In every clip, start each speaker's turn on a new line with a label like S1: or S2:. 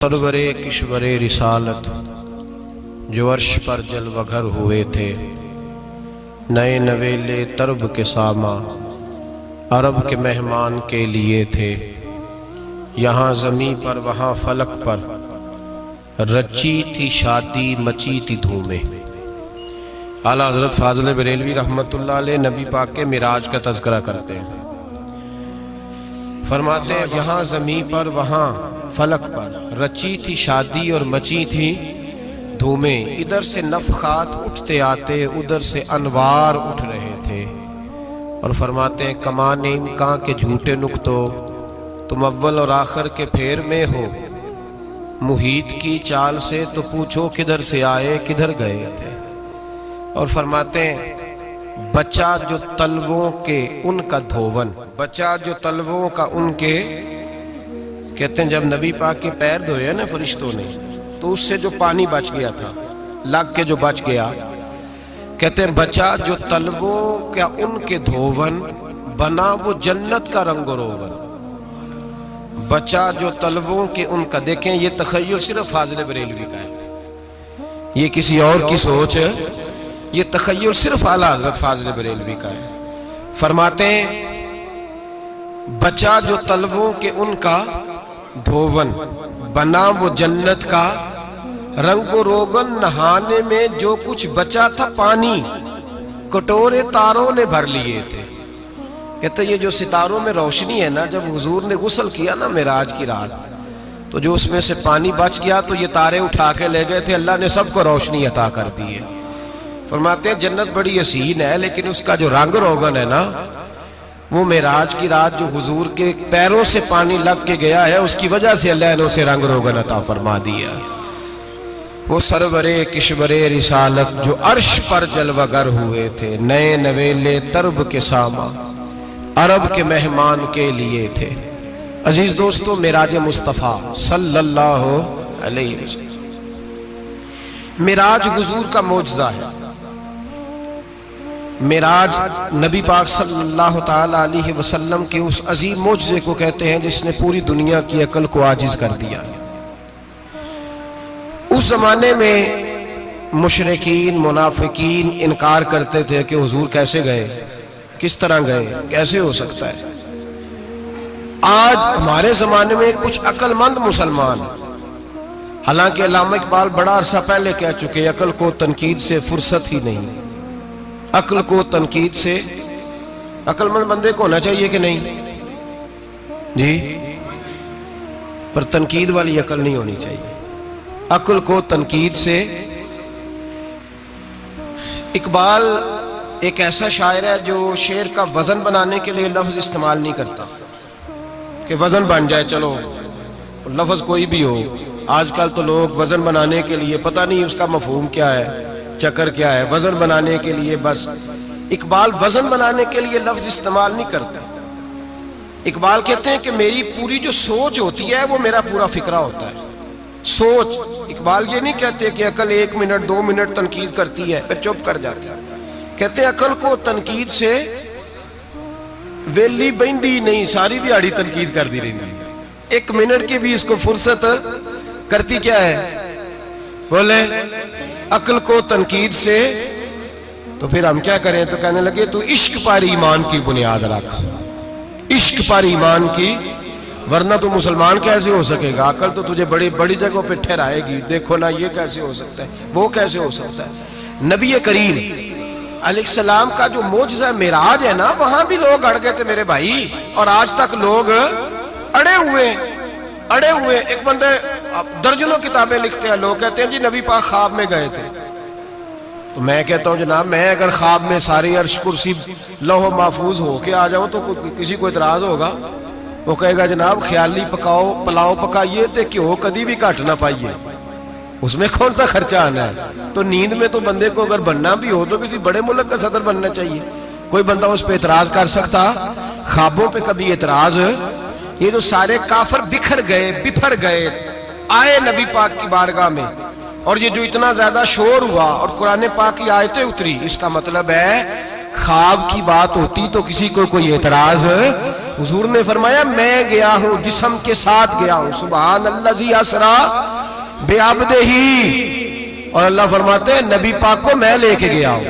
S1: سرور کشور رسالت جو عرش پر جلوہ گر ہوئے تھے، نئے نویلے طرب کے ساما عرب کے مہمان کے لیے تھے۔ یہاں زمیں پر وہاں فلک پر رچی تھی شادی مچی تھی دھومیں۔ اعلیٰ حضرت فاضل بریلوی رحمۃ اللہ علیہ نبی پاک کے معراج کا تذکرہ کرتے ہیں، فرماتے ہیں یہاں زمیں پر وہاں فلک پر رچی تھی شادی اور مچی تھی دھومیں۔ ادھر سے نفخات اٹھتے آتے، ادھر سے انوار اٹھ رہے تھے۔ اور فرماتے ہیں کمان امکان کے جھوٹے نکتو، تم اول اور آخر کے پھیر میں ہو۔ محیط کی چال سے تو پوچھو کدھر سے آئے کدھر گئے تھے۔ اور فرماتے ہیں بچہ جو تلووں کے ان کا دھوون، بچہ جو تلووں کا ان کے، کہتے ہیں جب نبی پاک کے پیر دھوئے نا فرشتوں نے تو اس سے جو پانی بچ گیا تھا، لگ کے جو بچ گیا، کہتے ہیں بچہ جو تلووں کا ان کے دھوون، بنا وہ جنت کا رنگ و روغن۔ بچہ جو تلووں کے ان کا، دیکھیں یہ تخیل صرف فاضل بریلوی کا ہے، یہ کسی اور کی سوچ ہے، یہ تخیل صرف اعلیٰ حضرت فاضل بریلوی کا ہے۔ فرماتے ہیں بچہ جو تلووں کے ان کا دھوون، بنا وہ جنت کا رنگ و روغن۔ نہانے میں جو کچھ بچا تھا پانی، کٹورے تاروں نے بھر لیے تھے۔ کہتے یہ جو ستاروں میں روشنی ہے نا، جب حضور نے غسل کیا نا معراج کی رات، تو جو اس میں سے پانی بچ گیا تو یہ تارے اٹھا کے لے گئے تھے، اللہ نے سب کو روشنی عطا کر دی ہے۔ فرماتے ہیں جنت بڑی حسین ہے، لیکن اس کا جو رنگ روغن ہے نا، وہ معراج کی رات جو حضور کے پیروں سے پانی لگ کے گیا ہے، اس کی وجہ سے اللہ نے اسے رنگ روغن عطا فرما دیا۔ وہ سرور کشور رسالت جو عرش پر جلوہ گر ہوئے تھے، نئے نویلے طرب کے ساما عرب کے مہمان کے لیے تھے۔ عزیز دوستو، معراج مصطفیٰ صلی اللہ علیہ وسلم، معراج حضور کا معجزہ ہے۔ معراج نبی پاک صلی اللہ تعالی علیہ وسلم کے اس عظیم معجزے کو کہتے ہیں جس نے پوری دنیا کی عقل کو عاجز کر دیا۔ اس زمانے میں مشرکین منافقین انکار کرتے تھے کہ حضور کیسے گئے، کس طرح گئے، کیسے ہو سکتا ہے۔ آج ہمارے زمانے میں کچھ عقل مند مسلمان، حالانکہ علامہ اقبال بڑا عرصہ پہلے کہہ چکے عقل کو تنقید سے فرصت ہی نہیں۔ عقل کو تنقید سے، عقل مند بندے کو ہونا چاہیے کہ نہیں جی، پر تنقید والی عقل نہیں ہونی چاہیے۔ عقل کو تنقید سے، اقبال ایک ایسا شاعر ہے جو شعر کا وزن بنانے کے لیے لفظ استعمال نہیں کرتا کہ وزن بن جائے، چلو لفظ کوئی بھی ہو۔ آج کل تو لوگ وزن بنانے کے لیے پتہ نہیں اس کا مفہوم کیا ہے، چکر کیا ہے، وزن بنانے کے لیے بس۔ اقبال وزن بنانے کے لیے لفظ استعمال نہیں کرتا۔ اقبال کہتے ہیں کہ میری پوری جو سوچ ہوتی ہے وہ میرا پورا فکرہ ہوتا ہے۔ سوچ، اقبال یہ نہیں کہتے کہ عقل 1 منٹ 2 منٹ تنقید کرتی ہے پھر چپ کر جاتی ہے۔ کہتے ہیں عقل کو تنقید سے ویلی بہندی نہیں، ساری دیہاڑی تنقید کر دی رہی، 1 منٹ کی بھی اس کو فرصت کرتی کیا ہے، بولے عقل کو تنقید سے۔ تو پھر ہم کیا کریں، تو کہنے لگے تو عشق پر ایمان کی بنیاد رکھ، عشق پر ایمان کی، ورنہ تو مسلمان کیسے ہو سکے گا، عقل تو تجھے بڑی بڑی جگہوں پہ ٹھہرائے گی، دیکھو نا یہ کیسے ہو سکتا ہے، وہ کیسے ہو سکتا ہے۔ نبی کریم علیہ السلام کا جو معجزہ معراج ہے نا، وہاں بھی لوگ اڑ گئے تھے میرے بھائی، اور آج تک لوگ اڑے ہوئے۔ ایک بندے درجنوں کتابیں لکھتے ہیں، لوگ کہتے ہیں جی نبی پاک خواب میں گئے تھے۔ تو میں کہتا ہوں جناب، میں اگر خواب میں ساری عرش کرسی لوح محفوظ ہو کے آ جاؤں تو کسی کو اعتراض ہوگا؟ وہ کہے گا جناب خیالی پکاؤ پلاؤ پکائیے تے کیوں کدی بھی گھٹ نہ پائیے، اس میں کون سا خرچہ آنا ہے۔ تو نیند میں تو بندے کو اگر بننا بھی ہو تو کسی بڑے ملک کا صدر بننا چاہیے، کوئی بندہ اس پہ اعتراض کر سکتا؟ خوابوں پہ کبھی اعتراض؟ یہ جو سارے کافر بکھر گئے آئے نبی پاک کی بارگاہ میں، اور یہ جو اتنا زیادہ شور ہوا اور قرآن پاک کی آیتیں اتری، اس کا مطلب ہے خواب کی بات ہوتی تو کسی کو کوئی اعتراض حضور نے فرمایا میں گیا ہوں، جسم کے ساتھ گیا ہوں، سبحان الذی اسرا بعبدہ، اور اللہ فرماتے ہیں نبی پاک کو میں لے کے گیا ہوں،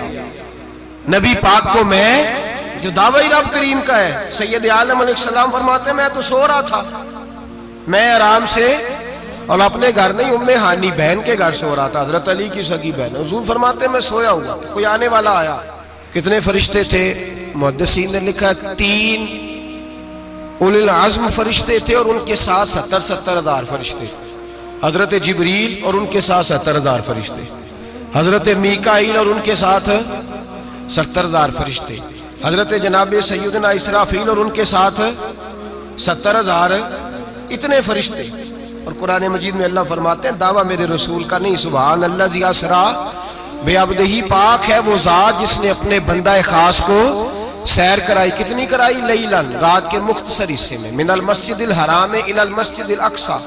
S1: نبی پاک کو میں، جو دعوی رب کریم کا ہے۔ سید عالم علیہ السلام فرماتے ہیں میں تو سو رہا تھا، میں آرام سے، اور اپنے گھر نہیں، ام ہانی بہن کے گھر سو رہا تھا، حضرت علی کی سگی بہن۔ حضور فرماتے ہیں میں سویا ہوا، کوئی آنے والا آیا۔ کتنے فرشتے تھے؟ محدثین نے لکھا 3 اولی العزم فرشتے تھے، اور ان کے ساتھ 70 ہزار فرشتے، حضرت جبریل اور ان کے ساتھ 70 ہزار فرشتے، حضرت میکائیل اور ان کے ساتھ 70 ہزار فرشتے، حضرت جناب سیدنا اسرافیل اور ان کے ساتھ 70 ہزار، اتنے فرشتے۔ اور قرآن مجید میں اللہ فرماتے ہیں دعویٰ میرے رسول کا نہیں، سبحان الذی اسرا بعبدہ، پاک ہے وہ ذات جس نے اپنے بندہ خاص کو سیر کرائی۔ کتنی کرائی؟ لیلاً، رات کے مختصر حصے میں، من المسجد الحرام الی المسجد الاقصی،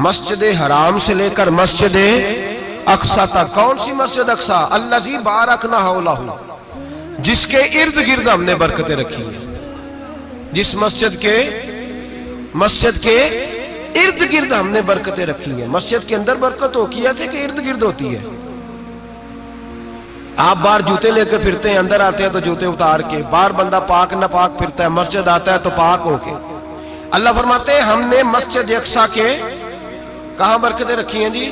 S1: مسجد حرام سے لے کر مسجد اقصی تک۔ کون سی مسجد اقصی؟ الذی بارکنا حولہ، جس کے ارد گرد ہم نے برکتیں رکھی ہیں، جس مسجد کے ارد گرد ہم نے برکتیں رکھی ہیں۔ مسجد کے اندر برکت ہوتی ہے کہ ارد گرد ہوتی ہے؟ آپ باہر جوتے لے کے پھرتے ہیں، اندر آتے ہیں تو جوتے اتار کے، باہر بندہ پاک نہ پاک پھرتا ہے، مسجد آتا ہے تو پاک ہو کے۔ اللہ فرماتے ہیں ہم نے مسجد اقصی کے کہاں برکتیں رکھی ہیں جی؟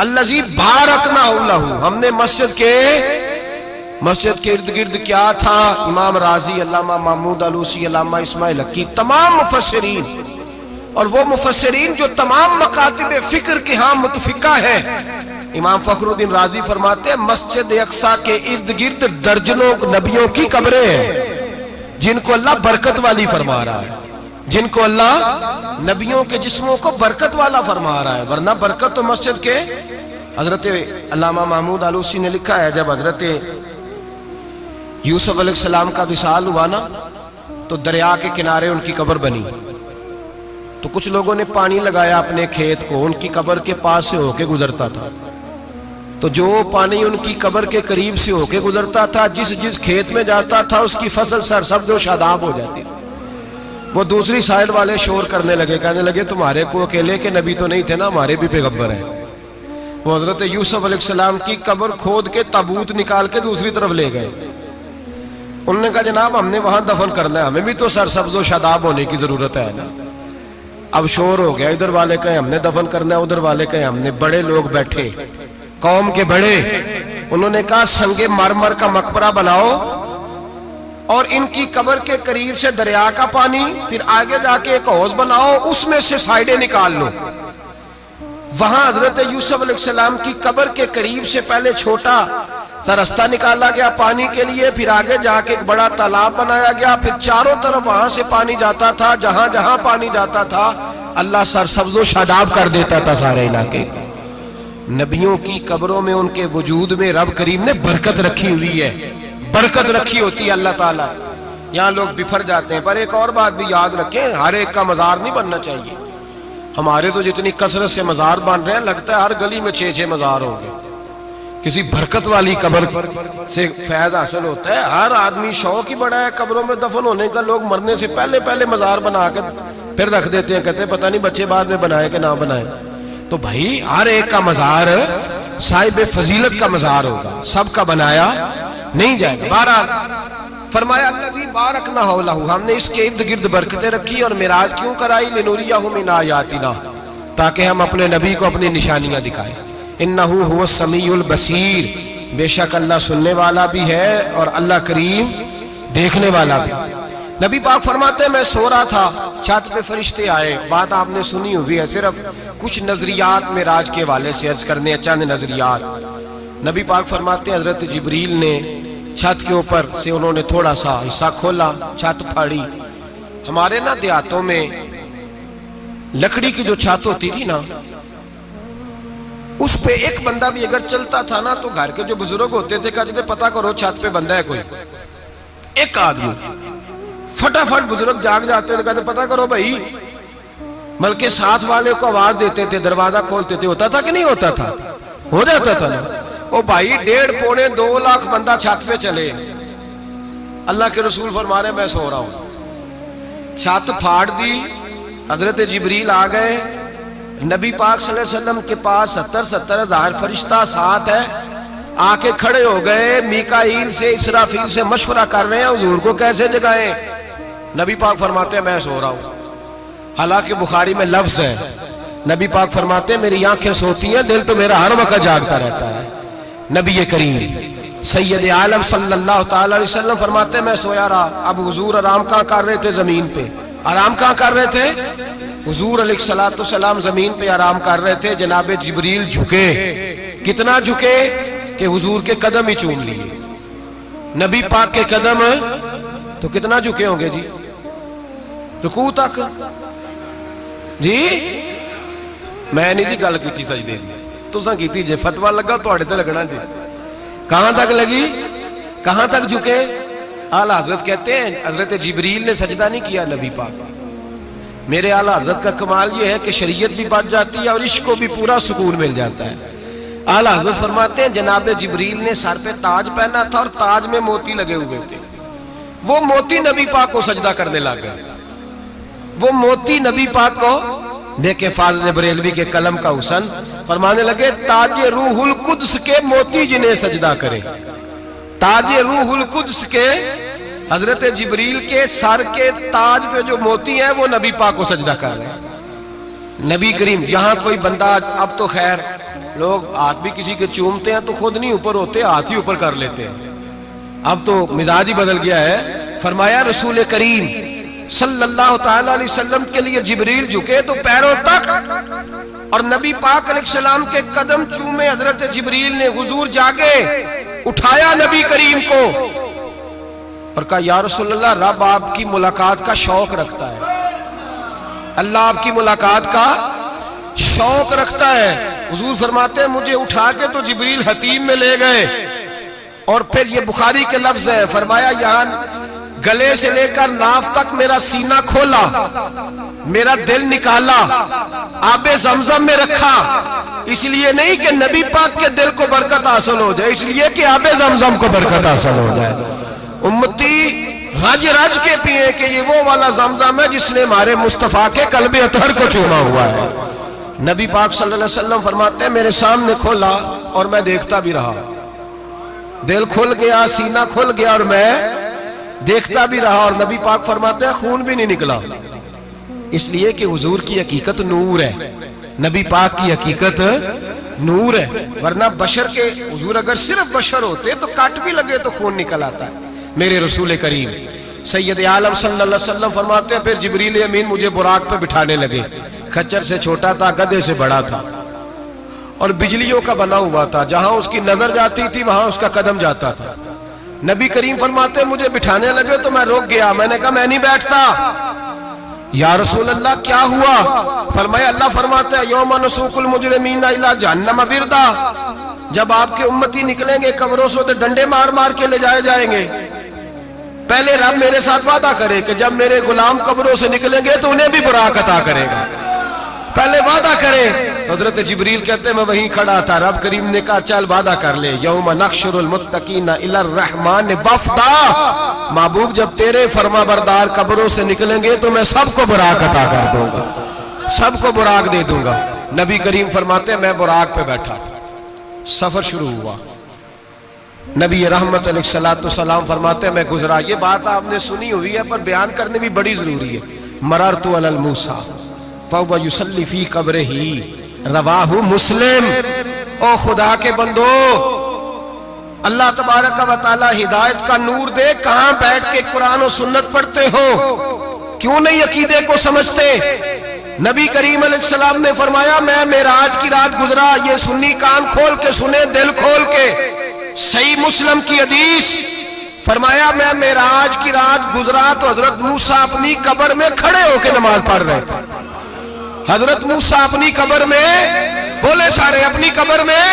S1: الذی بارکنا حولہ، ہم نے مسجد کے ارد گرد کیا تھا؟ امام راضی، علامہ محمود آلوسی، علامہ اسماعیل حقی، تمام مفسرین، اور وہ مفسرین جو تمام مکاتب فکر کے ہاں متفقہ ہیں، امام فخر الدین رازی فرماتے ہیں مسجد اقصی کے ارد گرد درجنوں نبیوں کی قبریں ہیں، جن کو اللہ برکت والی فرما رہا ہے، جن کو اللہ نبیوں کے جسموں کو برکت والا فرما رہا ہے، ورنہ برکت تو مسجد کے۔ حضرت علامہ محمود آلوسی نے لکھا ہے جب حضرت یوسف علیہ السلام کا وصال ہوا نا، تو دریا کے کنارے ان کی قبر بنی، تو کچھ لوگوں نے پانی لگایا اپنے کھیت کو، ان کی قبر کے پاس سے ہو کے گزرتا تھا، تو جو پانی ان کی قبر کے قریب سے ہو کے گزرتا تھا، جس کھیت میں جاتا تھا اس کی فصل سرسبز و شاداب ہو جاتی تھی۔ وہ دوسری سائیڈ والے شور کرنے لگے، کہنے لگے تمہارے کو اکیلے کے نبی تو نہیں تھے نا، ہمارے بھی پیغمبر ہیں۔ وہ حضرت یوسف علیہ السلام کی قبر کھود کے تابوت نکال کے دوسری طرف لے گئے۔ انہوں نے کہا جناب ہم نے وہاں دفن کرنا ہے، ہمیں بھی تو سرسبز و شاداب ہونے کی ضرورت ہے نا۔ اب شور ہو گیا، ادھر والے کہیں ہم نے دفن کرنا ہے، ادھر والے کہیں ہم نے۔ بڑے لوگ بیٹھے، قوم کے بڑے، انہوں نے کہا سنگ مرمر کا مقبرہ بناؤ، اور ان کی قبر کے قریب سے دریا کا پانی، پھر آگے جا کے ایک حوض بناؤ، اس میں سے سائیڈیں نکال لو۔ وہاں حضرت یوسف علیہ السلام کی قبر کے قریب سے پہلے چھوٹا سا راستہ نکالا گیا پانی کے لیے، پھر آگے جا کے ایک بڑا تالاب بنایا گیا، پھر چاروں طرف وہاں سے پانی جاتا تھا، جہاں جہاں پانی جاتا تھا اللہ سرسبز و شاداب کر دیتا تھا سارے علاقے کو۔ نبیوں کی قبروں میں ان کے وجود میں رب کریم نے برکت رکھی ہوئی ہے، برکت رکھی ہوتی ہے اللہ تعالیٰ۔ یہاں لوگ بفر جاتے ہیں، پر ایک اور بات بھی یاد رکھیں، ہر ایک کا مزار نہیں بننا چاہیے۔ ہمارے تو جتنی کثرت سے مزار بن رہے ہیں، لگتا ہے ہر گلی میں 6 مزار ہوں گے۔ کسی برکت والی قبر سے فیض حاصل ہوتا ہے۔ ہر آدمی شوق ہی بڑا ہے قبروں میں دفن ہونے کا، لوگ مرنے سے پہلے مزار بنا کے پھر رکھ دیتے ہیں، کہتے ہیں پتہ نہیں بچے بعد میں بنائے کہ نہ بنائے۔ تو بھائی ہر ایک کا مزار صاحب فضیلت کا مزار ہوگا، سب کا بنایا نہیں جائے گا۔ بہرحال فرمایا الذی بارکنا حولہ، ہم نے اس کے ارد گرد برکتیں رکھی، اور معراج کیوں کرائی؟ لنریہ من آیاتنا، تاکہ ہم اپنے نبی کو اپنی نشانیاں دکھائیں۔ انہ هو السمیع البصیر، بے شک اللہ سننے والا بھی ہے اور اللہ کریم دیکھنے والا بھی۔ نبی پاک فرماتے ہیں میں سو رہا تھا، چھت پہ فرشتے آئے، بات آپ نے سنی ہوئی ہے، صرف کچھ نظریات معراج کے حوالے سے عرض کرنے، چند نظریات۔ نبی پاک فرماتے ہیں حضرت جبریل نے چھت کے اوپر سے انہوں نے تھوڑا سا حصہ کھولا، چھت پھاڑی۔ ہمارے نا دیہاتوں میں لکڑی کی جو چھت ہوتی تھی نا، اس پہ ایک بندہ بھی اگر چلتا تھا نا، تو گھر کے جو بزرگ ہوتے تھے کہتے تھے پتہ کرو چھت پہ بندہ ہے کوئی۔ ایک آدمی فٹافٹ بزرگ جاگ جاتے تھے، کہتے پتہ کرو بھائی، بلکہ ساتھ والے کو آواز دیتے تھے، دروازہ کھولتے تھے۔ ہوتا تھا کہ نہیں ہوتا تھا؟ ہو جاتا تھا نا۔ او بھائی 1.5 پونے 2 لاکھ بندہ چھت پہ چلے، اللہ کے رسول فرما رہے ہیں میں سو رہا ہوں، چھت پھاڑ دی، حضرت جبریل آ گئے، نبی پاک صلی اللہ علیہ وسلم کے پاس 70 ہزار فرشتہ ساتھ ہے، آ کے کھڑے ہو گئے، میکائیل سے اسرافیل سے مشورہ کر رہے ہیں حضور کو کیسے جگائیں۔ نبی پاک فرماتے ہیں میں سو رہا ہوں، حالانکہ بخاری میں لفظ ہے، نبی پاک فرماتے ہیں میری آنکھیں سوتی ہیں، دل تو میرا ہر وقت جاگتا رہتا ہے۔ نبی کریم سید عالم صلی اللہ تعالی علیہ وسلم فرماتے ہیں میں سویا رہا۔ اب حضور آرام کہاں کر رہے تھے؟ زمین پہ۔ آرام کہاں کر رہے تھے؟ حضور علیہ السلام زمین پہ آرام کر رہے تھے، جناب جبریل جھکے، کتنا جھکے کہ حضور کے قدم ہی چوم لیے۔ نبی پاک کے قدم تو کتنا جھکے ہوں گے جی؟ رکوع تک جی؟ میں نہیں جی گل کی سجدے دی، تساں کیتی جے، فتویٰ لگا تواڈے تے لگنا جی۔ کہاں تک لگی؟ کہاں تک جھکے؟ اعلیٰ حضرت کہتے ہیں حضرت جبریل نے سجدہ نہیں کیا نبی پاک۔ میرے اعلیٰ حضرت کا کمال یہ ہے کہ شریعت بھی بچ جاتی ہے اور عشق کو بھی پورا سکون مل جاتا ہے۔ اعلیٰ حضرت فرماتے ہیں جناب جبریل نے سر پہ تاج پہنا تھا اور تاج میں موتی لگے ہوئے تھے، وہ موتی نبی پاک کو سجدہ کرنے لگ گئے، وہ موتی نبی پاک کو دیکھیں۔ فاضل بریلوی کے قلم کا حسن فرمانے لگے تاج روح القدس کے موتی جنہیں سجدہ کرے، تاج روح القدس کے حضرت جبریل کے سر کے تاج پہ جو موتی ہیں وہ نبی پاک کو سجدہ کر رہے ہیں۔ نبی کریم یہاں کوئی بندہ، اب تو خیر لوگ ہاتھ بھی کسی کے چومتے ہیں تو خود نہیں اوپر ہوتے، ہاتھ ہی اوپر کر لیتے ہیں، اب تو مزاج ہی بدل گیا ہے۔ فرمایا رسول کریم صلی اللہ تعالی علیہ وسلم کے لیے جبریل جھکے تو پیروں تک، اور نبی پاک علیہ السلام کے قدم چومے حضرت جبریل نے۔ حضور جاگے، اٹھایا نبی کریم کو اور کہا یا رسول اللہ رب آپ کی ملاقات کا شوق رکھتا ہے، اللہ آپ کی ملاقات کا شوق رکھتا ہے۔ حضور فرماتے ہیں مجھے اٹھا کے تو جبریل حتیم میں لے گئے، اور پھر یہ بخاری کے لفظ ہے، فرمایا یہاں گلے سے لے کر ناف تک میرا سینہ کھولا، میرا دل نکالا، آب زمزم میں رکھا، اس لیے نہیں کہ نبی پاک کے دل کو برکت حاصل ہو جائے، اس لیے کہ آب زمزم کو برکت حاصل ہو جائے۔ امتی رج رج کے پیئے کہ یہ وہ والا زمزم ہے جس نے ہمارے مصطفیٰ کے قلب اطہر کو چوما ہوا ہے۔ نبی پاک صلی اللہ علیہ وسلم فرماتے ہیں میرے سامنے کھولا اور میں دیکھتا بھی رہا، دل کھل گیا، سینہ کھل گیا اور میں دیکھتا بھی رہا، اور نبی پاک فرماتے ہیں خون بھی نہیں نکلا، اس لیے کہ حضور کی حقیقت نور ہے، نبی پاک کی حقیقت نور ہے، ورنہ بشر کے حضور اگر صرف بشر ہوتے تو کٹ بھی لگے تو خون نکل آتا ہے۔ میرے رسول کریم سید عالم صلی اللہ علیہ وسلم فرماتے ہیں پھر جبریل امین مجھے براق پہ بٹھانے لگے، خچر سے چھوٹا تھا، گدھے سے بڑا تھا، اور بجلیوں کا بنا ہوا تھا، جہاں اس کی نظر جاتی تھی وہاں اس کا قدم جاتا تھا۔ نبی کریم فرماتے ہیں مجھے بٹھانے لگے تو میں رک گیا، میں نے کہا میں نہیں بیٹھتا۔ یا رسول اللہ کیا ہوا؟ فرمایا اللہ فرماتا ہے یوم نسوق المجرمین الی جہنم وردا، جب آپ کے امتی نکلیں گے قبروں سے تو ڈنڈے مار مار کے لے جائے جائیں گے۔ پہلے رب میرے ساتھ وعدہ کرے کہ جب میرے غلام قبروں سے نکلیں گے تو انہیں بھی براق عطا کرے گا، پہلے وعدہ کرے۔ حضرت جبریل کہتے ہیں میں وہیں کھڑا تھا، رب کریم نے کہا چل وعدہ کر لے، یوم نحشر المتقین الی الرحمن وفدا، محبوب جب تیرے فرما بردار قبروں سے نکلیں گے تو میں سب کو براق عطا کر دوں گا، سب کو براق دے دوں گا۔ نبی کریم فرماتے ہیں میں براق پہ بیٹھا، سفر شروع ہوا، نبی رحمت علیہ السلام فرماتے ہیں میں گزرا۔ یہ بات آپ نے سنی ہوئی ہے پر بیان کرنے بھی بڑی ضروری ہے۔ مررت علی الموسیٰ فہو یصلی فی قبرہ، رواہ مسلم۔ او خدا کے بندو، اللہ تبارک و تعالی ہدایت کا نور دے، کہاں بیٹھ کے قرآن و سنت پڑھتے ہو؟ کیوں نہیں عقیدے کو سمجھتے؟ نبی کریم علیہ السلام نے فرمایا میں معراج کی رات گزرا، یہ سنی کان کھول کے سنے، دل کھول کے، صحیح مسلم کی حدیث، فرمایا میں معراج کی رات گزرا تو حضرت موسیٰ اپنی قبر میں کھڑے ہو کے نماز پڑھ رہے تھے۔ حضرت موسیٰ اپنی قبر میں، بولے سارے اپنی قبر میں،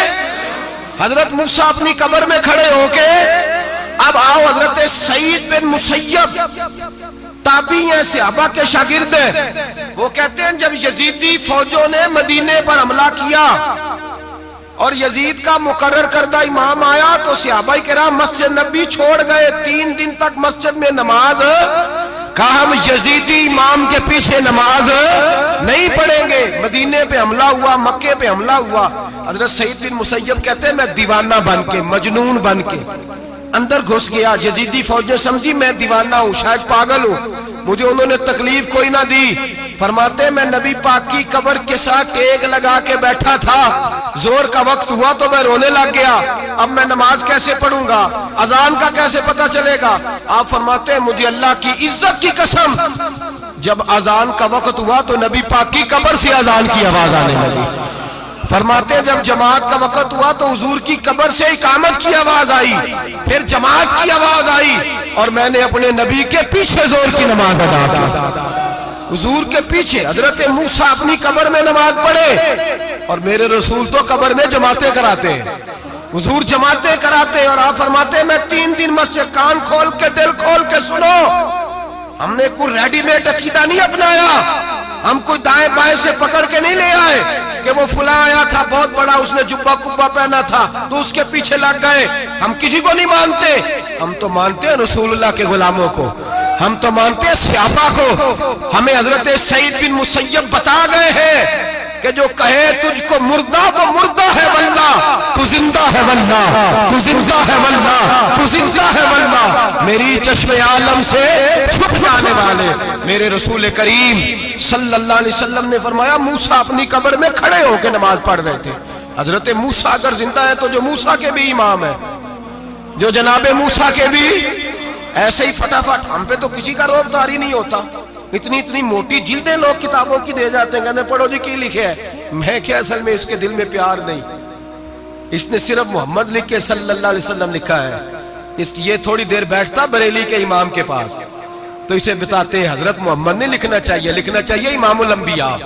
S1: حضرت موسیٰ اپنی قبر میں کھڑے ہو کے۔ اب آؤ حضرت سعید بن مسیب تابعی ہیں، صحابہ کے شاگرد ہیں، وہ کہتے ہیں جب یزیدی فوجوں نے مدینے پر حملہ کیا اور یزید کا مقرر کردہ امام آیا تو صحابہ کرام مسجد نبی چھوڑ گئے، 3 دن تک مسجد میں نماز کہا ہم یزیدی امام کے پیچھے نماز نہیں پڑھیں گے۔ مدینے پہ حملہ ہوا، مکے پہ حملہ ہوا، حضرت سعید بن مسیب کہتے ہیں میں دیوانہ بن کے، مجنون بن کے اندر گھس گیا۔ یزیدی فوجیں سمجھی میں دیوانہ ہوں، شاید پاگل ہوں، مجھے انہوں نے تکلیف کوئی نہ دی۔ فرماتے ہیں میں نبی پاک کی قبر کے ساتھ ٹیک لگا کے بیٹھا تھا، زور کا وقت ہوا تو میں رونے لگ گیا، اب میں نماز کیسے پڑھوں گا، اذان کا کیسے پتہ چلے گا؟ آپ فرماتے ہیں مجھے اللہ کی عزت کی قسم، جب اذان کا وقت ہوا تو نبی پاک کی قبر سے اذان کی آواز آنے لگی۔ فرماتے ہیں جب جماعت کا وقت ہوا تو حضور کی قبر سے اقامت کی آواز آئی، پھر جماعت کی آواز آئی، اور میں نے اپنے نبی کے پیچھے زور کی نماز ادا کی۔ حضور کے پیچھے حضرت موسیٰ اپنی قبر میں نماز پڑھے، اور میرے رسول تو قبر میں جماعتیں کراتے ہیں، حضور جماعتیں کراتے ہیں۔ اور آپ فرماتے ہیں میں 3 دن مسجد، کان کھول کے دل کھول کے سنو، ہم نے کوئی ریڈی میڈ عقیدہ نہیں اپنایا، ہم کوئی دائیں بائیں سے پکڑ کے نہیں لے آئے کہ وہ فلاں آیا تھا بہت بڑا، اس نے جبہ کبہ پہنا تھا تو اس کے پیچھے لگ گئے۔ ہم کسی کو نہیں مانتے، ہم تو مانتے ہیں رسول اللہ کے غلاموں کو، ہم تو مانتے ہیں صحابہ کو۔ ہمیں حضرت سعید بن مسیب بتا گئے ہیں کہ جو کہے تجھ کو مردہ وہ مردہ ہے واللہ، تو زندہ ہے واللہ، تو زندہ ہے واللہ، تو زندہ ہے واللہ، میری چشم عالم سے چھپ جانے والے میرے رسول کریم صلی اللہ علیہ وسلم نے فرمایا موسیٰ اپنی قبر میں کھڑے ہو کے نماز پڑھ رہے تھے۔ حضرت موسیٰ اگر زندہ ہے تو جو موسیٰ کے بھی امام ہے، جو جناب موسیٰ کے بھی ایسے ہی فٹافٹ، ہم پہ تو کسی کا روب داری نہیں ہوتا، اتنی موٹی جلدیں لوگ کتابوں کی دے جاتے ہیں، کہتے ہیں پڑھو جی کی لکھے ہے، میں کیا اصل میں اس کے دل میں پیار نہیں، اس نے صرف محمد لکھ کے صلی اللہ علیہ وسلم لکھا ہے، یہ تھوڑی دیر بیٹھتا بریلی کے امام کے پاس تو اسے بتاتے ہیں حضرت محمد نہیں لکھنا چاہیے، لکھنا چاہیے امام الانبیاء،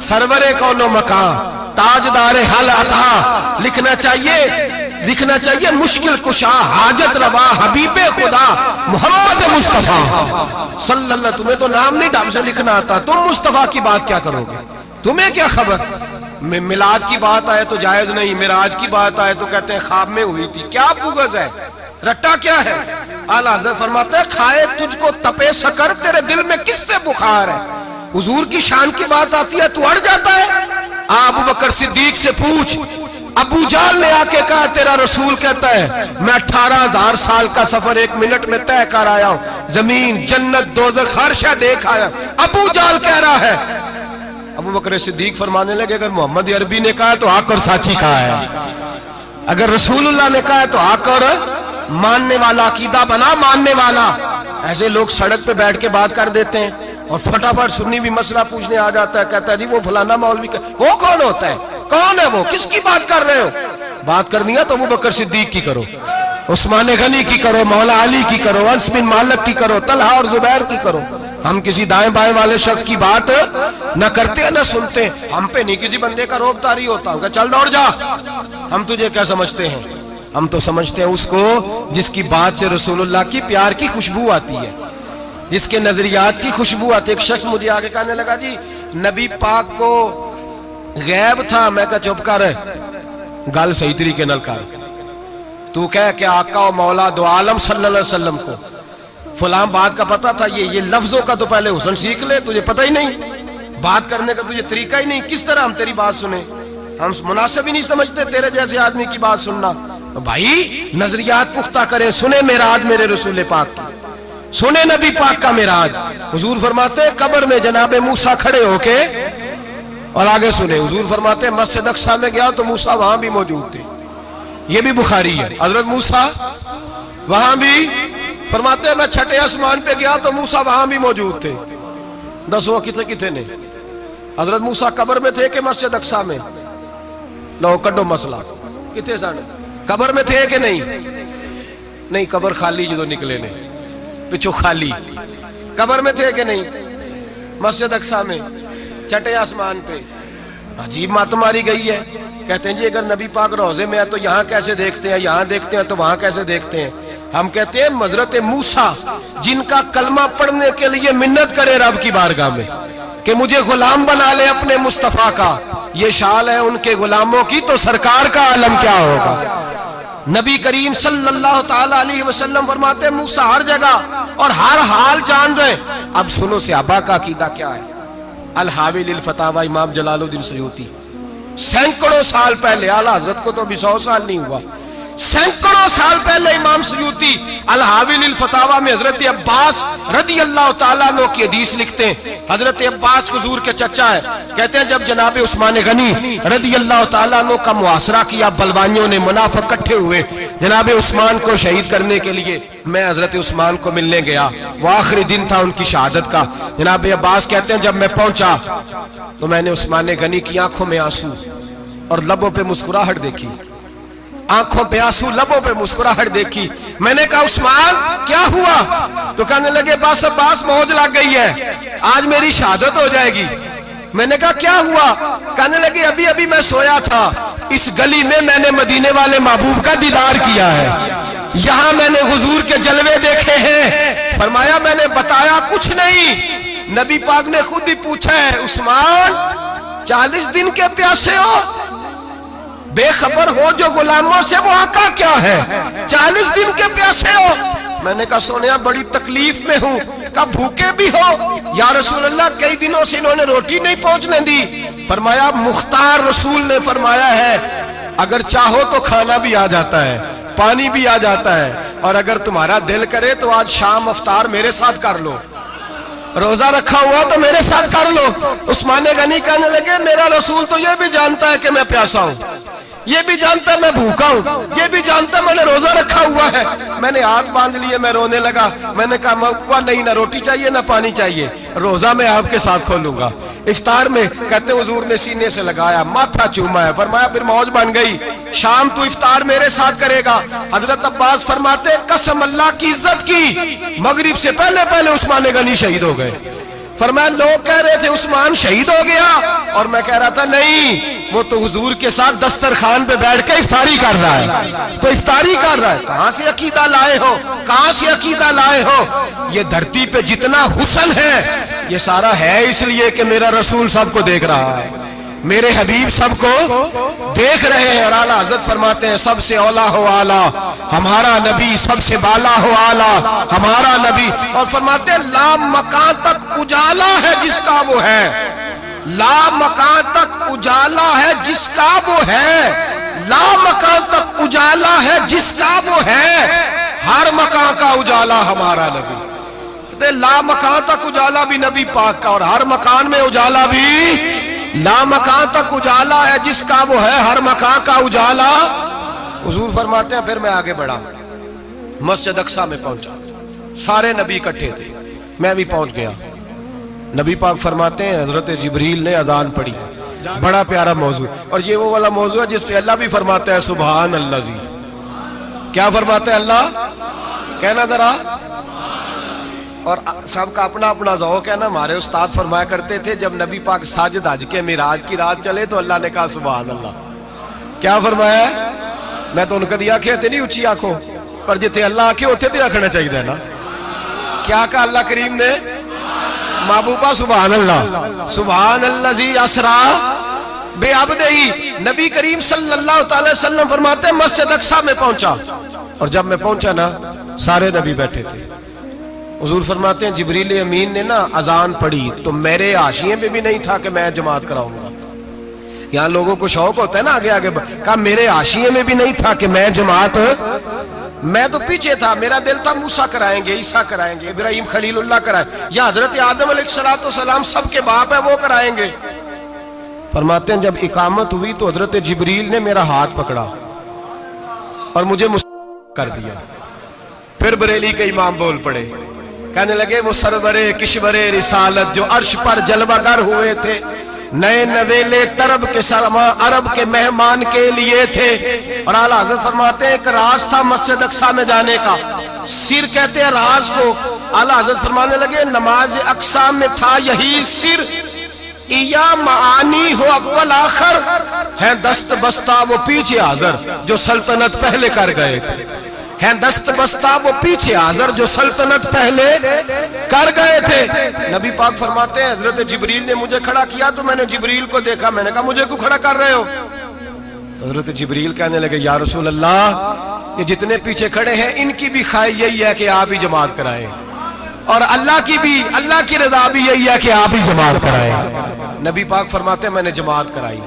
S1: سرور کون و مکان، تاجدار حل عطا، لکھنا چاہیے مشکل کشا، حاجت روا، حبیب خدا محمد مصطفیٰ صلی اللہ۔ تمہیں تو نام نہیں ڈھنگ سے لکھنا آتا، تم مصطفیٰ کی بات کیا کرو گے؟ تمہیں کیا خبر؟ میلاد کی بات آئے تو جائز نہیں، معراج کی بات آئے تو کہتے ہیں خواب میں ہوئی تھی، کیا بغض ہے، رٹا کیا ہے؟ اعلیٰ حضرت فرماتے ہیں کھائے تجھ کو تپے سکر، تیرے دل میں کس سے بخار ہے؟ حضور کی شان کی بات آتی ہے تو اڑ جاتا ہے۔ ابو بکر صدیق سے پوچھ، ابو جہل نے آ کے کہا تیرا رسول کہتا ہے میں 18,000 سال کا سفر 1 منٹ میں طے کر آیا ہوں، زمین جنت دوزخ ہر شے دیکھ آیا، ابو جہل کہہ رہا ہے۔ ابو بکر صدیق فرمانے لگے اگر محمد عربی نے کہا ہے تو حق اور سچی کہا ہے، اگر رسول اللہ نے کہا ہے تو حق اور ماننے والا، عقیدہ بنا ماننے والا۔ ایسے لوگ سڑک پہ بیٹھ کے بات کر دیتے ہیں اور فٹافٹ سنی بھی مسئلہ پوچھنے آ جاتا ہے، کہتا ہے جی وہ فلانا مولوی وہ کون ہوتا ہے، کون ہے وہ، کس کی بات کر رہے ہو؟ بات کرنی ہے تو ابو بکر صدیق کی کرو، عثمان غنی کی کرو، مولا علی کی کرو، انس بن مالک کی کرو، طلحہ اور زبیر کی کرو۔ ہم کسی دائیں بائیں والے شخص کی بات نہ کرتے نہ سنتے، ہم پہ نہیں کسی بندے کا روب طاری ہوتا، کہ چل دوڑ جا، ہم تجھے کیا سمجھتے ہیں؟ ہم تو سمجھتے ہیں اس کو جس کی بات سے رسول اللہ کی پیار کی خوشبو آتی ہے، جس کے نظریات کی خوشبو آتی ہے۔ ایک شخص مجھے آگے کہنے لگا جی نبی پاک کو غیب تھا، میں کہا چپ کر، گل صحیح طریقے نال کر، تو کہہ کہ آقا و مولا دو عالم صلی اللہ علیہ وسلم کو فلاں بات کا پتہ تھا، یہ لفظوں کا تو پہلے حسن سیکھ لے، تجھے پتہ ہی نہیں، بات کرنے کا تجھے طریقہ ہی نہیں، کس طرح ہم تیری بات سنیں؟ ہم مناسب ہی نہیں سمجھتے تیرے جیسے آدمی کی بات سننا۔ بھائی نظریات پختہ کریں، سنیں معراج میرے رسول پاک کی، سنیں نبی پاک کا معراج۔ حضور فرماتے ہیں قبر میں جناب موسیٰ کھڑے ہو کے، اور آگے سنیں حضور فرماتے ہیں مسجد اقصیٰ میں گیا تو موسیٰ وہاں بھی موجود تھے، یہ بھی بخاری ہے، حضرت موسیٰ وہاں بھی، فرماتے ہیں میں 6 آسمان پہ گیا تو موسیٰ وہاں بھی موجود تھے۔ 10 کتنے نے حضرت موسیٰ قبر میں تھے کہ مسجد اقصیٰ میں؟ لو کڈو مسئلہ، کتنے سن قبر میں تھے کہ نہیں؟ قبر خالی جو نکلے نے پچھو خالی، قبر میں تھے کہ نہیں؟ مسجد اقصیٰ میں 6 آسمان پہ۔ عجیب بات ماری گئی ہے، کہتے ہیں جی اگر نبی پاک روضے میں ہے تو یہاں کیسے دیکھتے ہیں، یہاں دیکھتے ہیں تو وہاں کیسے دیکھتے ہیں؟ ہم کہتے ہیں حضرت موسیٰ جن کا کلمہ پڑھنے کے لیے منت کرے رب کی بارگاہ میں کہ مجھے غلام بنا لے اپنے مصطفیٰ کا، یہ شال ہے ان کے غلاموں کی تو سرکار کا عالم کیا ہوگا؟ نبی کریم صلی اللہ تعالی علیہ وسلم فرماتے ہیں موسیٰ ہر جگہ اور ہر حال جان رہے. اب سنو صحابہ کا عقیدہ کیا ہے. الحاوی للفتاوی امام جلال الدین سیوطی سینکڑوں سال پہلے، اعلیٰ حضرت کو تو ابھی 100 سال نہیں ہوا، سینکڑوں سال پہلے امام سیوطی الحاوی للفتاوی میں حضرت عباس رضی اللہ تعالیٰ عنہ کی حدیث لکھتے ہیں. حضرت عباس حضور کے چچا ہے، کہتے ہیں جب جناب عثمان غنی رضی اللہ تعالیٰ عنہ کا محاصرہ کیا، بلوانیوں نے منافق اکٹھے ہوئے جناب عثمان کو شہید کرنے کے لیے، میں حضرت عثمان کو ملنے گیا، وہ آخری دن تھا ان کی شہادت کا. جناب عباس کہتے ہیں جب میں پہنچا تو میں نے عثمان غنی کی آنکھوں میں آنسو اور لبوں پہ مسکراہٹ دیکھی، آنکھوں پہ آنسو لبوں پہ مسکراہٹ دیکھی. میں نے کہا عثمان کیا ہوا؟ تو کہنے لگے بس عباس موج لگ گئی ہے، آج میری شہادت ہو جائے گی. میں نے کہا کیا ہوا؟ کہنے لگے ابھی ابھی میں سویا تھا، اس گلی میں نے مدینے والے محبوب کا دیدار کیا ہے، یہاں میں نے حضور کے جلوے دیکھے ہیں. فرمایا میں نے بتایا کچھ نہیں، نبی پاک نے خود ہی پوچھا ہے عثمان 40 دن کے پیاسے ہو، بے خبر ہو جو غلاموں سے وہ آقا کیا ہے، 40 دن کے پیاسے ہو. میں نے کہا سونیا بڑی تکلیف میں ہوں. کہا بھوکے بھی ہو؟ یا رسول اللہ کئی دنوں سے انہوں نے روٹی نہیں پہنچنے دی. فرمایا مختار رسول نے فرمایا ہے اگر چاہو تو کھانا بھی آ جاتا ہے، پانی بھی آ جاتا ہے، اور اگر تمہارا دل کرے تو آج شام افطار میرے ساتھ کر لو، روزہ رکھا ہوا تو میرے ساتھ کر لو. عثمان غنی کہنے لگے میرا رسول تو یہ بھی جانتا ہے کہ میں پیاسا ہوں، یہ بھی جانتا ہے میں بھوکا ہوں، یہ بھی جانتا ہے میں نے روزہ رکھا ہوا ہے. میں نے ہاتھ باندھ لیے، میں رونے لگا. میں نے کہا مکوا نہیں، نہ روٹی چاہیے نہ پانی چاہیے، روزہ میں آپ کے ساتھ کھولوں گا. افطار میں کہتے حضور نے سینے سے لگایا، ماتھا چوما ہے، فرمایا پھر موج بن گئی، شام تو افطار میرے ساتھ کرے گا. حضرت عباس فرماتے قسم اللہ کی عزت کی مغرب سے پہلے پہلے عثمان غنی شہید ہو گئے. فرمایا لوگ کہہ رہے تھے عثمان شہید ہو گیا، اور میں کہہ رہا تھا نہیں، وہ تو حضور کے ساتھ دسترخوان پہ بیٹھ کے افطاری کر رہا ہے، تو افطاری کر رہا ہے. کہاں سے عقیدہ لائے ہو، کہاں سے عقیدہ لائے ہو؟ یہ دھرتی پہ جتنا حسن ہے یہ سارا ہے اس لیے کہ میرا رسول سب کو دیکھ رہا ہے، میرے حبیب سب کو دیکھ رہے ہیں. اور اعلیٰ حضرت فرماتے ہیں سب سے اولا ہو اعلیٰ ہمارا نبی، سب سے بالا ہو اعلیٰ ہمارا نبی. اور فرماتے ہیں لا مکان تک اجالا ہے جس کا وہ ہے، لا مکان تک اجالا ہے جس کا وہ ہے، لا مکان تک اجالا ہے جس کا وہ ہے، ہر مکان کا اجالا ہمارا نبی. لا مکان تک اجالا بھی نبی پاک کا، اور ہر مکان میں اجالا بھی لا مکان تک اجالا ہے جس کا وہ ہے، ہر مکان کا اجالا. حضور فرماتے ہیں پھر میں آگے بڑھا، مسجد اقصی میں پہنچا، سارے نبی اکٹھے تھے، میں بھی پہنچ گیا. نبی پاک فرماتے ہیں حضرت جبریل نے اذان پڑھی، بڑا پیارا موضوع، اور یہ وہ والا موضوع ہے جس پہ اللہ بھی فرماتا ہے سبحان اللہ زی. کیا فرماتا ہے اللہ؟ کہنا ذرا. اور سب کا اپنا اپنا ذوق ہے نا. ہمارے استاد فرمایا کرتے تھے جب نبی پاک ساجد حج کے معراج کی رات چلے تو اللہ نے کہا سبحان اللہ. کیا فرمایا؟ میں تو ان کو دیا کہ نہیں اچھی آنکھوں پر جتے اللہ آنکھیں ہوتے تھے رکھنا چاہیے نا. کیا کہا اللہ کریم نے؟ محبوبہ سبحان اللہ، سبحان الذی اسرا بعبدہ. نبی کریم صلی اللہ تعالی وسلم فرماتے ہیں مسجد اقصی میں پہنچا، اور جب میں پہنچا نا سارے نبی بیٹھے تھے. حضور فرماتے ہیں جبریل امین نے نا اذان پڑھی تو میرے حاشیے میں بھی نہیں تھا کہ میں جماعت کراؤں گا. یہاں لوگوں کو شوق ہوتا ہے نا آگے آگے، کہا میرے حاشیے میں بھی نہیں تھا کہ میں جماعت، میں تو پیچھے تھا. میرا دل تھا موسیٰ کرائیں گے، عیسیٰ کرائیں گے، ابراہیم خلیل اللہ کرائیں، یا حضرت آدم علیہ السلام سب کے باپ ہے وہ کرائیں گے. فرماتے ہیں جب اقامت ہوئی تو حضرت جبریل نے میرا ہاتھ پکڑا اور مجھے کر دیا. پھر بریلی کے امام بول پڑے، کہنے لگے وہ سرور کشور رسالت جو عرش پر جلوہ گر ہوئے تھے، نئے نویلے طرب کے سرما عرب کے مہمان کے لیے تھے. اور اعلیٰ حضرت فرماتے ہیں ایک راز تھا مسجد اقصی میں جانے کا، سر کہتے ہیں راز کو. اعلیٰ حضرت فرمانے لگے نماز اقصی میں تھا یہی سر، یا معانی ہو اول آخر ہیں دست بستہ وہ پیچھے حاضر جو سلطنت پہلے کر گئے تھے، ہیں دست بستہ وہ پیچھے حاضر جو سلطنت پہلے کر گئے تھے. نبی پاک فرماتے ہیں حضرت جبریل نے مجھے کھڑا کیا تو میں نے جبریل کو دیکھا. میں نے کہا مجھے کیوں کھڑا کر رہے ہو؟ حضرت جبریل کہنے لگے یا رسول اللہ یہ جتنے پیچھے کھڑے ہیں ان کی بھی خواہش یہی ہے کہ آپ ہی جماعت کرائیں، اور اللہ کی رضا بھی یہی ہے کہ آپ ہی جماعت کرائیں۔ نبی پاک فرماتے ہیں میں نے جماعت کرائی،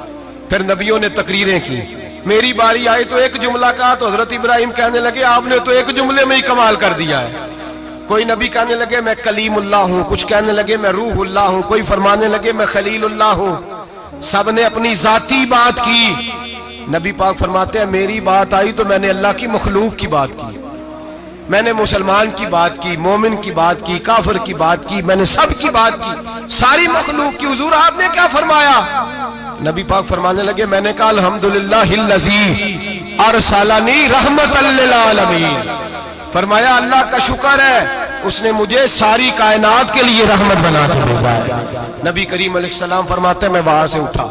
S1: پھر نبیوں نے تقریریں کی، میری باری آئی تو ایک جملہ کہا تو حضرت ابراہیم کہنے لگے آپ نے تو ایک جملے میں ہی کمال کر دیا ہے۔ کوئی نبی کہنے لگے میں کلیم اللہ ہوں، کچھ کہنے لگے میں روح اللہ ہوں، کوئی فرمانے لگے میں خلیل اللہ ہوں، سب نے اپنی ذاتی بات کی۔ نبی پاک فرماتے ہیں میری بات آئی تو میں نے اللہ کی مخلوق کی بات کی، میں نے مسلمان کی بات کی، مومن کی بات کی، کافر کی بات کی، میں نے سب کی بات کی، ساری مخلوق کی۔ حضور آپ نے کیا فرمایا؟ نبی پاک فرمانے لگے میں نے کہا الحمدللہ الذی ارسلنی رحمۃ للعالمین، فرمایا اللہ کا شکر ہے اس نے مجھے ساری کائنات کے لیے رحمت بنا کے بھیجا ہے۔ نبی کریم علیہ السلام فرماتے ہیں میں وہاں سے اٹھا،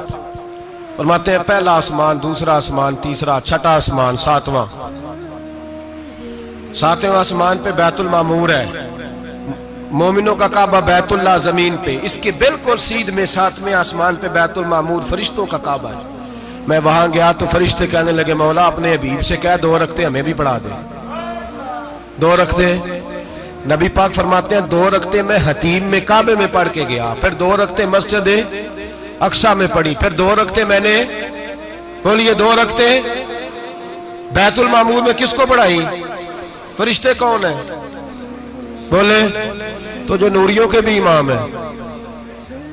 S1: فرماتے ہیں پہلا آسمان، دوسرا آسمان، تیسرا، چھٹا آسمان، ساتواں آسمان پہ بیت المعمور ہے، مومنوں کا کعبہ بیت اللہ زمین پہ، اس کے بالکل سیدھ میں ساتویں آسمان پہ بیت المعمور فرشتوں کا کعبہ ہے۔ میں وہاں گیا تو فرشتے کہنے لگے مولا اپنے حبیب سے کہہ 2 رکعتیں ہمیں بھی پڑھا دے، 2 رکعتیں۔ نبی پاک فرماتے ہیں 2 رکعتیں میں حتیم میں کعبے میں پڑھ کے گیا، پھر 2 رکعتیں مسجد اقصی میں پڑھی، پھر 2 رکعتیں میں نے بولیے 2 رکعتیں بیت المعمور میں کس کو پڑھائی؟ فرشتے کون ہیں بولے؟ تو جو نوریوں کے بھی امام ہیں۔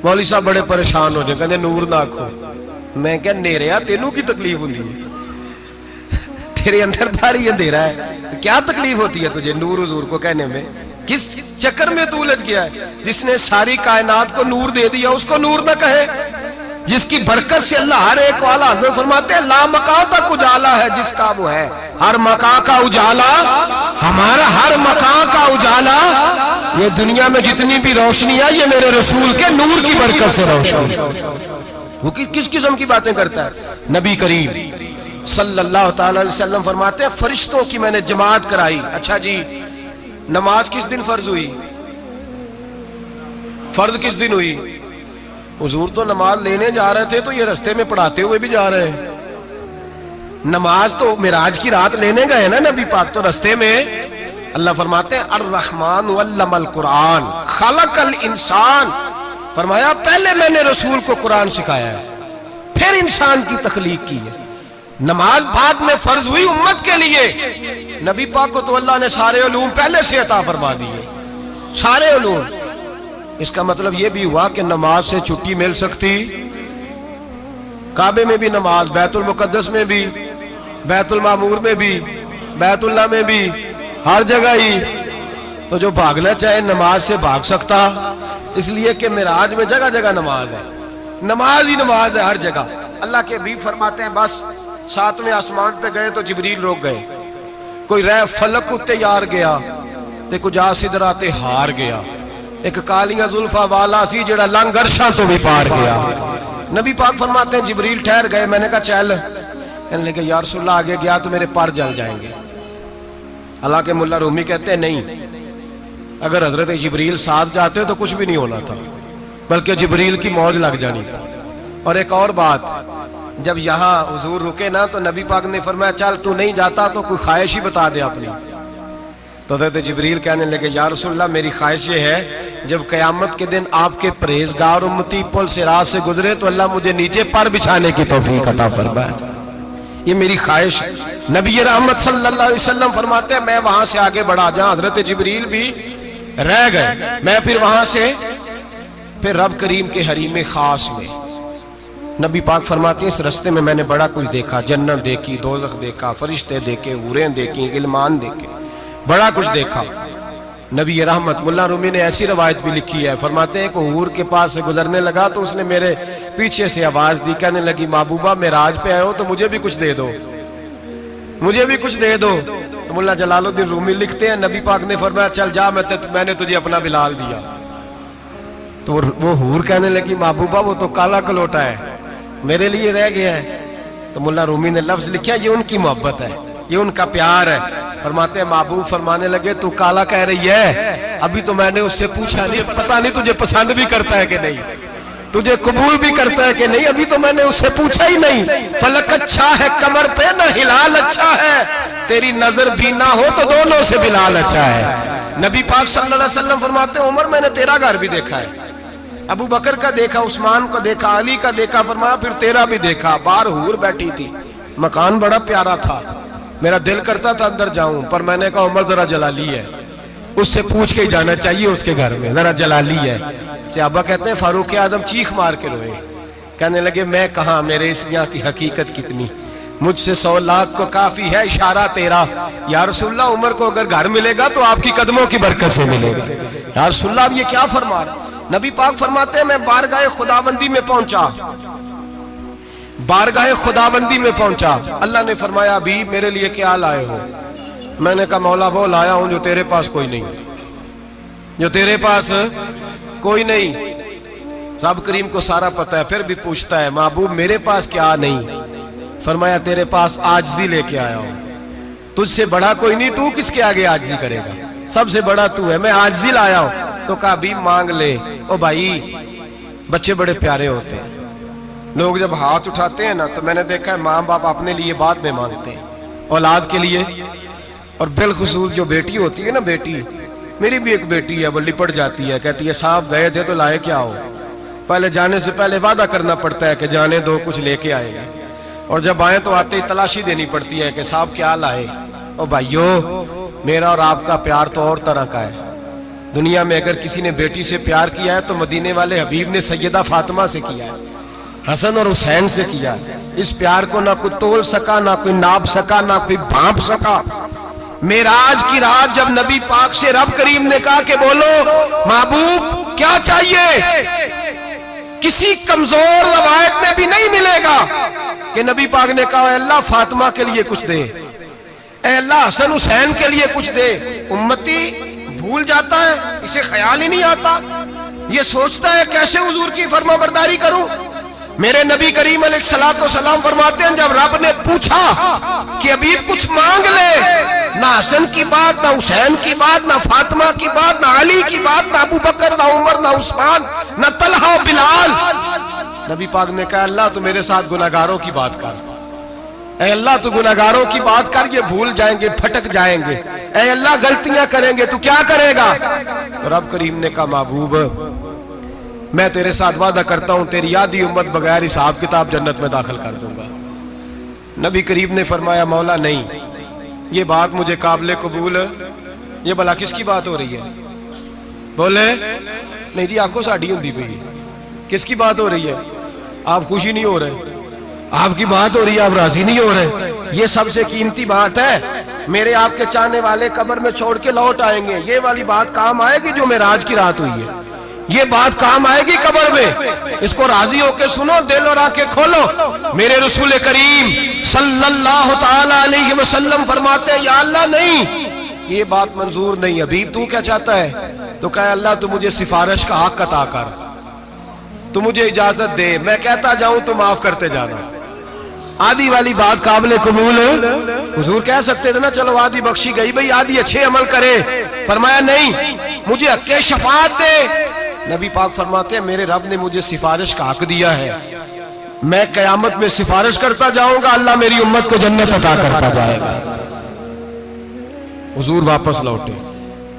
S1: مولوی صاحب بڑے پریشان ہو جائے، کہنے نور نہ آکھو۔ میں کہ نیریا تینوں کی تکلیف ہوتی ہے، تیرے اندر بھاری اندھیرا ہے، کیا تکلیف ہوتی ہے تجھے نور حضور کو کہنے میں؟ کس چکر میں تو الجھ گیا ہے؟ جس نے ساری کائنات کو نور دے دیا اس کو نور نہ کہے؟ جس کی برکت سے اللہ ہر ایک والا، حضرت فرماتے ہیں لا مکان تک اجالا ہے جس کا وہ ہے، ہر مکان کا اجالا ہمارا، ہر مکان کا اجالا، یہ دنیا میں جتنی بھی روشنی ہے یہ میرے رسول کے نور کی برکت سے روشنی۔ وہ کس قسم کی باتیں کرتا ہے؟ نبی کریم صلی اللہ تعالی علیہ وسلم فرماتے ہیں فرشتوں کی میں نے جماعت کرائی۔ اچھا جی نماز کس دن فرض ہوئی؟ فرض کس دن ہوئی؟ حضور تو نماز لینے جا رہے تھے تو یہ رستے میں پڑھاتے ہوئے بھی جا رہے ہیں۔ نماز تو معراج کی رات لینے گئے نا نبی پاک، تو رستے میں اللہ فرماتے ہیں الرحمن علم القرآن خلق الانسان، فرمایا پہلے میں نے رسول کو قرآن سکھایا ہے پھر انسان کی تخلیق کی ہے۔ نماز بعد میں فرض ہوئی امت کے لیے، نبی پاک کو تو اللہ نے سارے علوم پہلے سے عطا فرما دیے، سارے علوم۔ اس کا مطلب یہ بھی ہوا کہ نماز سے چھٹی مل سکتی، کعبے میں بھی نماز، بیت المقدس میں بھی، بیت المعمور میں بھی، بیت اللہ میں بھی، ہر جگہ ہی۔ تو جو بھاگنا چاہے نماز سے بھاگ سکتا، اس لیے کہ معراج میں جگہ جگہ نماز ہے، نماز ہی نماز ہے ہر جگہ۔ اللہ کے حبیب فرماتے ہیں بس 7ویں آسمان پہ گئے تو جبریل روک گئے، کوئی رہ فلک اتے یار گیا تے کجا سدرا تے ہار گیا، ایک کالیاں زلفاں والا سی جڑا لنگ عرشاں تو بھی پار گیا۔ نبی پاک فرماتے ہیں جبریل ٹھہر گئے، میں نے کہا چل، کہنے لگے یا رسول اللہ آگے گیا تو میرے پر جل جائیں گے۔ حالانکہ ملا رومی کہتے ہیں نہیں، اگر حضرت جبریل ساتھ جاتے تو کچھ بھی نہیں ہونا تھا، بلکہ جبریل کی موج لگ جانی تھی۔ اور ایک اور بات، جب یہاں حضور رکے نا تو نبی پاک نے فرمایا چل تو نہیں جاتا تو کوئی خواہش ہی بتا دے اپنی۔ تو حضرت جبریل کہنے لگے یا رسول اللہ میری خواہش یہ ہے جب قیامت کے دن آپ کے پرہیزگار امتی پل صراط سے گزرے تو اللہ مجھے نیچے پر بچھانے کی توفیق عطا فرمائے، یہ میری خواہش ہے۔ نبی رحمت صلی اللہ علیہ وسلم فرماتے ہیں میں وہاں سے آگے بڑھا جہاں حضرت جبریل بھی رہ گئے، میں پھر وہاں سے پھر رب کریم کے حریم خاص میں۔ نبی پاک فرماتے ہیں اس رستے میں میں نے بڑا کچھ دیکھا، جنت دیکھی، دوزخ دیکھا، فرشتے دیکھے، حوریں دیکھی، غلمان دیکھے، بڑا کچھ دیکھا۔ نبی رحمت ملا رومی نے ایسی روایت بھی لکھی ہے، فرماتے ہیں کہ حور کے پاس سے گزرنے لگا تو اس نے میرے پیچھے سے آواز دی، کہنے لگی محبوبہ معراج پہ آئے ہو تو مجھے بھی کچھ دے دو، مجھے بھی کچھ دے دو۔ تو ملا جلال الدین رومی لکھتے ہیں نبی پاک نے فرمایا چل جا میں نے تجھے اپنا بلال دیا۔ تو وہ حور کہنے لگی محبوبہ وہ تو کالا کلوٹا ہے، میرے لیے رہ گیا ہے۔ تو ملا رومی نے لفظ لکھا یہ ان کی محبت ہے، یہ ان کا پیار ہے۔ فرماتے ہیں محبوب فرمانے لگے تو کالا کہہ رہی ہے، ابھی تو میں نے اس سے پوچھا نہیں، پتہ نہیں تجھے پسند بھی کرتا ہے کہ نہیں، تجھے قبول بھی کرتا ہے کہ نہیں، ابھی تو میں نے اس سے پوچھا ہی نہیں۔ فلک اچھا ہے کمر پہ نہ ہلال اچھا ہے، تیری نظر بھی نہ ہو تو دونوں سے بلال اچھا ہے۔ نبی پاک صلی اللہ علیہ وسلم فرماتے ہیں عمر میں نے تیرا گھر بھی دیکھا ہے، ابو بکر کا دیکھا، عثمان کو دیکھا، علی کا دیکھا، فرمایا پھر تیرا بھی دیکھا، باہر حور بیٹھی تھی، مکان بڑا پیارا تھا، میرا دل کرتا تھا اندر جاؤں، پر میں نے کہا عمر ذرا جلالی ہے، اس سے پوچھ کے ہی جانا چاہیے اس کے گھر میں، ذرا جلالی ہے۔ صحابہ کہتے ہیں فاروق اعظم چیخ مار کے روئے، کہنے لگے میں کہاں، میرے اس یہاں کی حقیقت کتنی، مجھ سے 100 لاکھ کو کافی ہے اشارہ تیرا، یا رسول اللہ عمر کو اگر گھر ملے گا تو آپ کی قدموں کی برکت سے ملے گا۔ یا رسول اللہ اب یہ کیا فرما رہا؟ نبی پاک فرماتے ہیں میں بارگاہ خداوندی میں پہنچا، بارگاہ خداوندی میں پہنچا، اللہ نے فرمایا ابھی میرے لیے کیا لائے ہو؟ میں نے کہا مولا وہ لایا ہوں جو تیرے پاس کوئی نہیں، جو تیرے پاس کوئی نہیں۔ رب کریم کو سارا پتہ ہے، پھر بھی پوچھتا ہے محبوب میرے پاس کیا نہیں؟ فرمایا تیرے پاس عاجزی لے کے آیا ہوں، تجھ سے بڑا کوئی نہیں، تو کس کے آگے عاجزی کرے گا، سب سے بڑا تو ہے، میں عاجزی لایا ہوں۔ تو کہا بھی مانگ لے۔ او بھائی بچے بڑے پیارے ہوتے ہیں، لوگ جب ہاتھ اٹھاتے ہیں نا تو میں نے دیکھا ہے ماں باپ اپنے لیے بعد میں مانگتے ہیں، اولاد کے لیے، اور بالخصوص جو بیٹی ہوتی ہے نا، بیٹی میری بھی ایک بیٹی ہے، وہ لپٹ جاتی ہے، کہتی ہے صاحب گئے تھے تو لائے کیا ہو؟ پہلے جانے سے پہلے وعدہ کرنا پڑتا ہے کہ جانے دو کچھ لے کے آئے گا، اور جب آئے تو آتے ہی تلاشی دینی پڑتی ہے کہ صاحب کیا لائے۔ او بھائیو میرا اور آپ کا پیار تو اور طرح کا ہے، دنیا میں اگر کسی نے بیٹی سے پیار کیا ہے تو مدینے والے حبیب نے سیدہ فاطمہ سے کیا ہے، حسن اور حسین سے کیا ہے۔ اس پیار کو نہ کوئی تول سکا، نہ کوئی ناپ سکا، نہ کوئی بھانپ سکا۔ معراج کی رات جب نبی پاک سے رب کریم نے کہا کہ بولو محبوب کیا چاہیے، کسی کمزور روایت میں بھی نہیں ملے گا کہ نبی پاک نے کہا اے اللہ فاطمہ کے لیے کچھ دے، اے اللہ حسن حسین کے لیے کچھ دے۔ امتی بھول جاتا ہے، اسے خیال ہی نہیں آتا، یہ سوچتا ہے کیسے حضور کی فرما برداری کروں۔ میرے نبی کریم علیہ الصلوۃ والسلام فرماتے ہیں جب رب نے پوچھا کہ ابھی کچھ مانگ لے، نہ حسن کی بات، نہ حسین کی بات، نہ فاطمہ کی بات، نہ علی کی بات، نہ ابو بکر، نہ عمر، نہ عثمان، نہ طلحہ و بلال، نبی پاک نے کہا اللہ تو میرے ساتھ گناہگاروں کی بات کر، اے اللہ تو گناہگاروں کی بات کر، یہ بھول جائیں گے، پھٹک جائیں گے، اے اللہ غلطیاں کریں گے تو کیا کرے گا؟ تو رب کریم نے کہا محبوب میں تیرے ساتھ وعدہ کرتا ہوں تیری آدھی امت بغیر حساب کتاب جنت میں داخل کر دوں گا۔ نبی کریم نے فرمایا مولا نہیں، یہ بات مجھے قابل قبول، یہ بھلا کس کی بات ہو رہی ہے؟ بولے میری آنکھوں ساڑھی ہوندی پئی، کس کی بات ہو رہی ہے؟ آپ خوشی نہیں ہو رہے، آپ کی بات ہو رہی ہے، آپ راضی نہیں ہو رہے، یہ سب سے قیمتی بات ہے۔ میرے آپ کے چاہنے والے قبر میں چھوڑ کے لوٹ آئیں گے، یہ والی بات کام آئے گی جو معراج کی رات ہوئی ہے، یہ بات کام آئے گی قبر میں، اس کو راضی ہو کے سنو، دل اور آنکھیں کھولو۔ میرے رسول کریم صلی اللہ تعالی علیہ وسلم فرماتے ہیں یا اللہ نہیں، یہ بات منظور نہیں، ابھی تو کیا چاہتا ہے؟ تو کہا اللہ تو مجھے سفارش کا حق عطا کر، تو مجھے اجازت دے، میں کہتا جاؤں تو معاف کرتے جانا۔ آدھی والی بات قابل قبول، حضور کہہ سکتے تھے نا چلو آدھی بخشی گئی بھئی آدھی اچھے عمل کرے، فرمایا نہیں مجھے حق شفاعت دے۔ نبی پاک فرماتے ہیں میرے رب نے مجھے سفارش کا حق دیا ہے، میں قیامت میں سفارش کرتا جاؤں گا، اللہ میری امت کو جنت عطا کرتا جائے گا۔ حضور واپس لوٹے،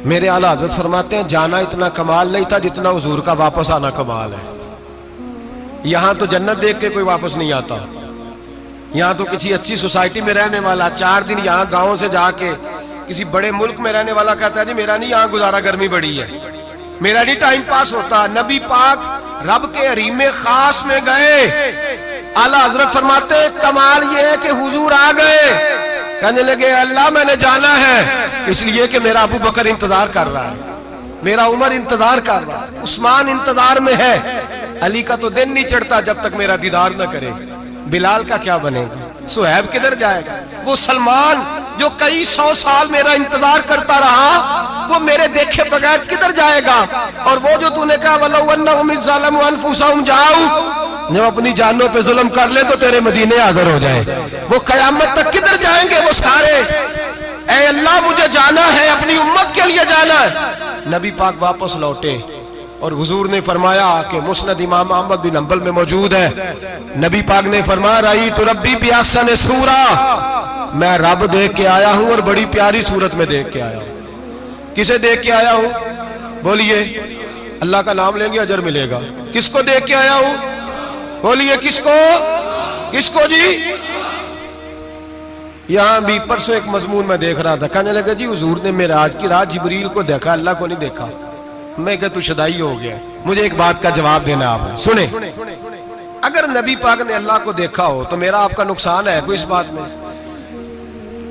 S1: میرے اعلیٰ حضرت فرماتے ہیں جانا اتنا کمال نہیں تھا جتنا حضور کا واپس آنا کمال ہے۔ یہاں تو جنت دیکھ کے کوئی واپس نہیں آتا، یہاں تو کسی اچھی سوسائٹی میں رہنے والا 4 دن یہاں گاؤں سے جا کے کسی بڑے ملک میں رہنے والا کہتا ہے جی میرا نہیں یہاں گزارا، گرمی بڑی ہے، میرا نہیں ٹائم پاس ہوتا۔ نبی پاک رب کے حریم خاص میں گئے، اعلیٰ حضرت فرماتے کمال یہ ہے کہ حضور آ گئے، کہنے لگے اللہ میں نے جانا ہے، اس لیے کہ میرا ابو بکر انتظار کر رہا ہے، میرا عمر انتظار کر رہا ہے، عثمان انتظار میں ہے، علی کا تو دن نہیں چڑھتا جب تک میرا دیدار نہ کرے، بلال کا کیا بنے گا، صہیب کدھر جائے گا، وہ سلمان جو کئی 100 سال میرا انتظار کرتا رہا وہ میرے دیکھے بغیر کدھر جائے گا، اور وہ جو تو نے کہا وَلَوْ أَنَّهُمْ إِذْ ظَلَمُوا أَنفُسَهُمْ جَاءُوا، جب اپنی جانوں پہ ظلم کر لے تو تیرے مدینے حاضر ہو جائے، وہ قیامت تک کدھر جائیں گے وہ سارے؟ اے اللہ مجھے جانا ہے، اپنی امت کے لیے جانا ہے۔ نبی پاک واپس لوٹے اور حضور نے فرمایا کہ مسند امام احمد بن حنبل میں موجود ہے، نبی پاک نے فرمایا رأیت ربی بأحسن صورہ، میں رب دیکھ کے آیا ہوں اور بڑی پیاری صورت میں دیکھ کے آیا ہوں۔ کسے دیکھ کے آیا ہوں؟ بولیے، اللہ کا نام لیں گے اجر ملے گا۔ کس کو دیکھ کے آیا ہوں؟ بولیے کس کو؟ کس کو جی؟ یہاں بھی پرسوں ایک مضمون میں دیکھ رہا تھا، کہنے لگا جی حضور نے معراج کی رات جبریل کو دیکھا، اللہ کو نہیں دیکھا۔ میں کہا تو شدائی ہو گیا۔ مجھے ایک بات کا جواب دینا آپ سنیں، اگر نبی پاک نے اللہ کو دیکھا ہو تو میرا آپ کا نقصان ہے کوئی اس بات میں؟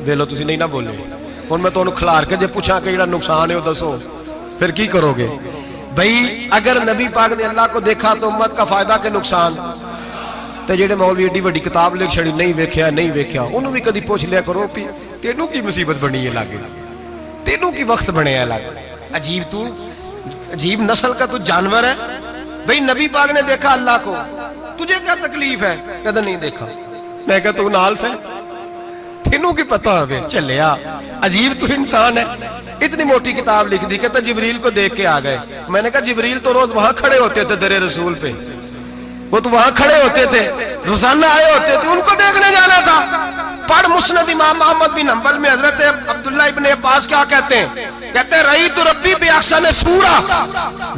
S1: بولو تسی نہیں نہ بولے اور میں تو کھلار کے جے پوچھا کہ جڑا نقصان ہے وہ دسو، پھر کی کرو گے؟ بھئی اگر نبی پاک نے اللہ کو دیکھا تو امت کا فائدہ کہ نقصان؟ تے جڑے مولوی ایڈی بڑی کتاب لکھ چھڑی نہیں ویکھیا نہیں ویکھیا، انہوں بھی کدی پوچھ لیا کرو پی تینوں کی مصیبت بنی ہے لاگے، تینوں کی وقت بنے ہے لاگے، عجیب تو عجیب نسل کا تو جانور ہے۔ بھئی نبی پاک نے دیکھا اللہ کو، تجھے کیا تکلیف ہے؟ کہتا نہیں دیکھا۔ میں کہا تو نال سے تینوں کی پتہ ہوئے چلیا، عجیب تو انسان ہے۔ اتنی موٹی کتاب لکھ دی، کہتا جبریل کو دیکھ کے آ گئے۔ میں نے کہا جبریل تو روز وہاں کھڑے ہوتے تھے در رسول پہ، وہ تو وہاں کھڑے ہوتے تھے، روزانہ آئے ہوتے تھے، ان کو دیکھنے جانا تھا۔ پڑھ مسند امام احمد بن حنبل میں حضرت عبداللہ ابن عباس کیا کہتے ہیں؟ کہتے ہیں رأیت ربی بأحسن صورہ،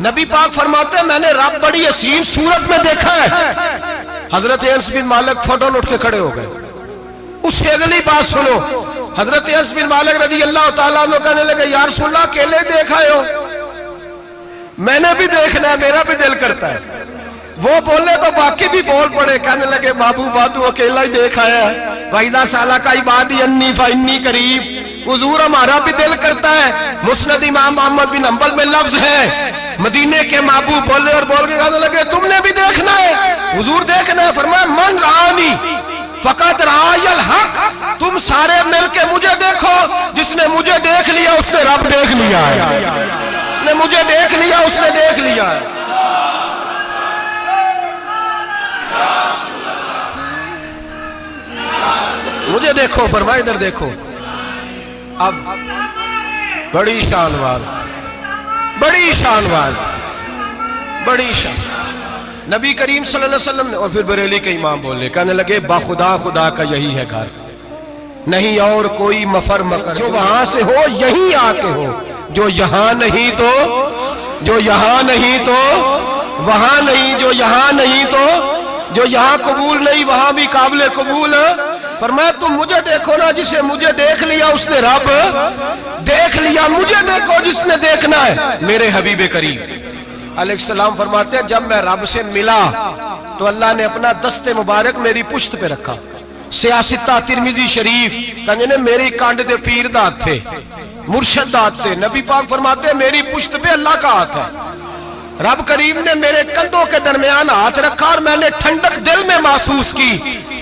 S1: نبی پاک فرماتے ہیں میں نے رب بڑی حسین صورت میں دیکھا ہے۔ حضرت انس بن مالک فوٹون اٹھ کے کھڑے ہو گئے۔ اس سے اگلی بات سنو، حضرت انس بن مالک رضی اللہ تعالیٰ عنہ کہنے لگے یا رسول اللہ اکیلے دیکھا ہو؟ میں نے بھی دیکھنا ہے، میرا بھی دل کرتا ہے۔ وہ بولے تو باقی بھی بول پڑے، کہنے لگے محبوبہ تو اکیلا ہی دیکھ آیا ہے۔ وَإِذَا سَأَلَكَ عِبَادِي عَنِّي فَإِنِّي قَرِيبٌ، حضور ہمارا بھی دل کرتا ہے۔ مسند امام احمد بن حنبل میں لفظ ہے، مدینے کے محبوب بولے اور بول کے کہنے لگے تم نے بھی دیکھنا ہے؟ حضور دیکھنا ہے۔ فرمایا من رآنی فقط رآی الحق، تم سارے مل کے مجھے دیکھو، جس نے مجھے دیکھ لیا اس نے رب دیکھ لیا ہے، نے مجھے دیکھ لیا اس نے دیکھ لیا ہے۔ مجھے دیکھو، فرمائے ادھر دیکھو۔ اب بڑی شانوار، بڑی شانوار، بڑی شان نبی کریم صلی اللہ علیہ وسلم نے، اور پھر بریلی کے امام بولے، کہنے لگے با خدا خدا کا یہی ہے گھر، نہیں اور کوئی مفر مکر، جو وہاں سے ہو یہیں آتے ہو، جو یہاں نہیں تو، جو یہاں نہیں تو وہاں نہیں، جو یہاں نہیں تو جو یہاں قبول نہیں وہاں بھی قابل قبول۔ فرمایا تم مجھے دیکھو نا، جسے مجھے دیکھ لیا اس نے رب دیکھ لیا، مجھے دیکھو جس نے دیکھنا ہے میرے حبیب کریم علیہ السلام۔ فرماتے ہیں جب میں رب سے ملا تو اللہ نے اپنا دست مبارک میری پشت پہ رکھا، سیاستہ ترمذی شریف، کہنے نے میری کانڈ دے پیر دات تھے، مرشد دات تھے۔ نبی پاک فرماتے ہیں میری پشت پہ اللہ کا ہاتھ ہے، رب کریم نے میرے کندھوں کے درمیان ہاتھ رکھا اور میں نے ٹھنڈک دل میں محسوس کی۔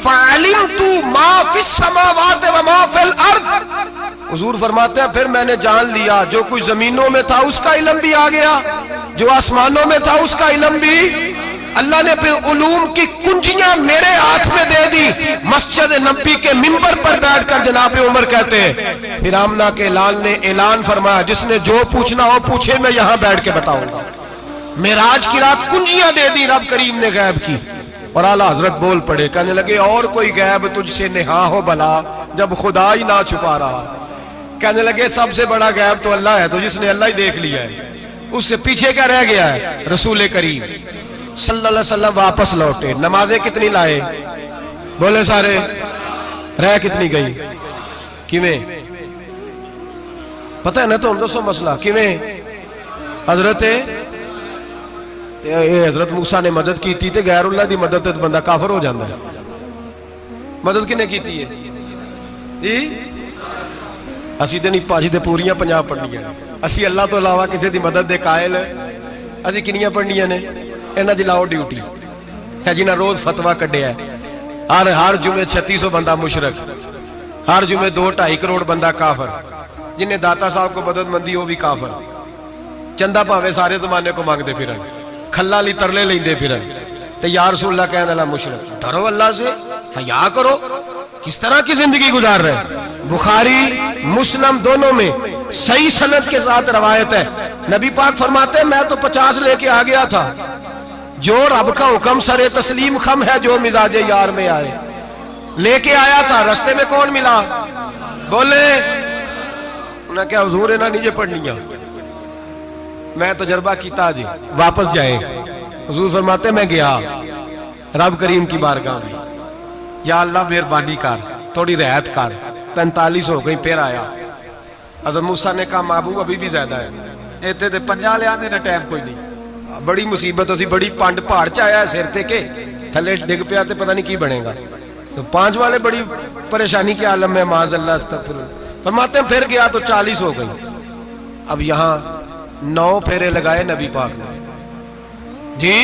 S1: فَعَلِمْتُ مَا فِي السَّمَاوَاتِ وَمَا فِي الْأَرْضِ، حضور فرماتے ہیں پھر میں نے جان لیا جو کچھ زمینوں میں تھا اس کا علم بھی آ گیا، جو آسمانوں میں تھا اس کا علم بھی۔ اللہ نے پھر علوم کی کنجیاں میرے ہاتھ میں دے دی۔ مسجد نبی کے منبر پر بیٹھ کر جناب عمر کہتے ہیں پھر آمنہ کے لال نے اعلان فرمایا جس نے جو پوچھنا ہو پوچھے، میں یہاں بیٹھ کے بتاؤں گا۔ معراج کی رات کنجیاں دے دی رب کریم نے غیب کی، اور اعلیٰ حضرت بول پڑے، کہنے لگے اور کوئی غیب تجھ سے نہا ہو بھلا جب خدا ہی نہ چھپا رہا۔ کہنے لگے سب سے بڑا غیب تو اللہ ہے، تو جس نے اللہ ہی دیکھ لیا ہے اس سے پیچھے کیا رہ گیا ہے؟ رسول کریم صلی اللہ علیہ وسلم واپس لوٹے، نمازیں کتنی لائے؟ بولے سارے، رہ کتنی گئی؟ کیویں پتہ ہے نا؟ تو ہم دسو مسئلہ کیویں؟ حضرت موسیٰ نے مدد کی تھی تے غیر اللہ دی مدد تے بندہ کافر ہو جاندہ ہے۔ مدد کنے کی تھی ہے جی؟ اسی تے نہیں پاجی تے پوریاں 50 پڑھنیاں، اسی اللہ تو علاوہ کسی دی مدد دے قائل اسی کنیاں پڑھنیاں نے؟ انہاں دی لاؤ ڈیوٹی ہے جنہاں روز فتویٰ کڈیا ہے، ہر جمعے 3600 بندہ مشرک، ہر جمعے 2-2.5 کروڑ بندہ کافر، جنہیں داتا صاحب کو مدد مندی وہ بھی کافر، چندہ پاوے سارے زمانے کو مانگتے پھرن، کھلا لی ترلے لیندے پھرن، تے یا رسول اللہ کہنے اللہ مشرک، ڈرو اللہ سے، حیا کرو، کس طرح کی زندگی گزار رہے؟ بخاری مسلم دونوں میں صحیح سند کے ساتھ روایت ہے، نبی پاک فرماتے ہیں میں تو 50 لے کے آ گیا تھا، جو رب کا حکم سر تسلیم خم ہے جو مزاج یار میں آئے، لے کے آیا تھا، رستے میں کون ملا؟ بولے انہیں کیا حضور انہیں نیچے پڑھنیاں میں تجربہ کیتا جی واپس جائے حضور فرماتے میں گیا رب کریم کی بارگاہ میں یا اللہ مہربانی کر تھوڑی رعایت کر 45 ہو گئی پھر آیا حضرت موسیٰ نے کہا محبوب ابھی بھی زیادہ ہے ایتے تے 50 لے آنے نہ ٹائم کوئی نہیں بڑی مصیبت ہو سی بڑی پانڈ پہاڑ چایا ہے سر تے کے تھلے ڈگ پیا تے پتہ نہیں کی بنے گا تو 5 والے بڑی پریشانی کے عالم میں معاذ اللہ استغفر اللہ فرماتے ہیں پھر گیا تو 40 ہو گئی اب یہاں 9 پھیرے لگائے نبی پاک نے جی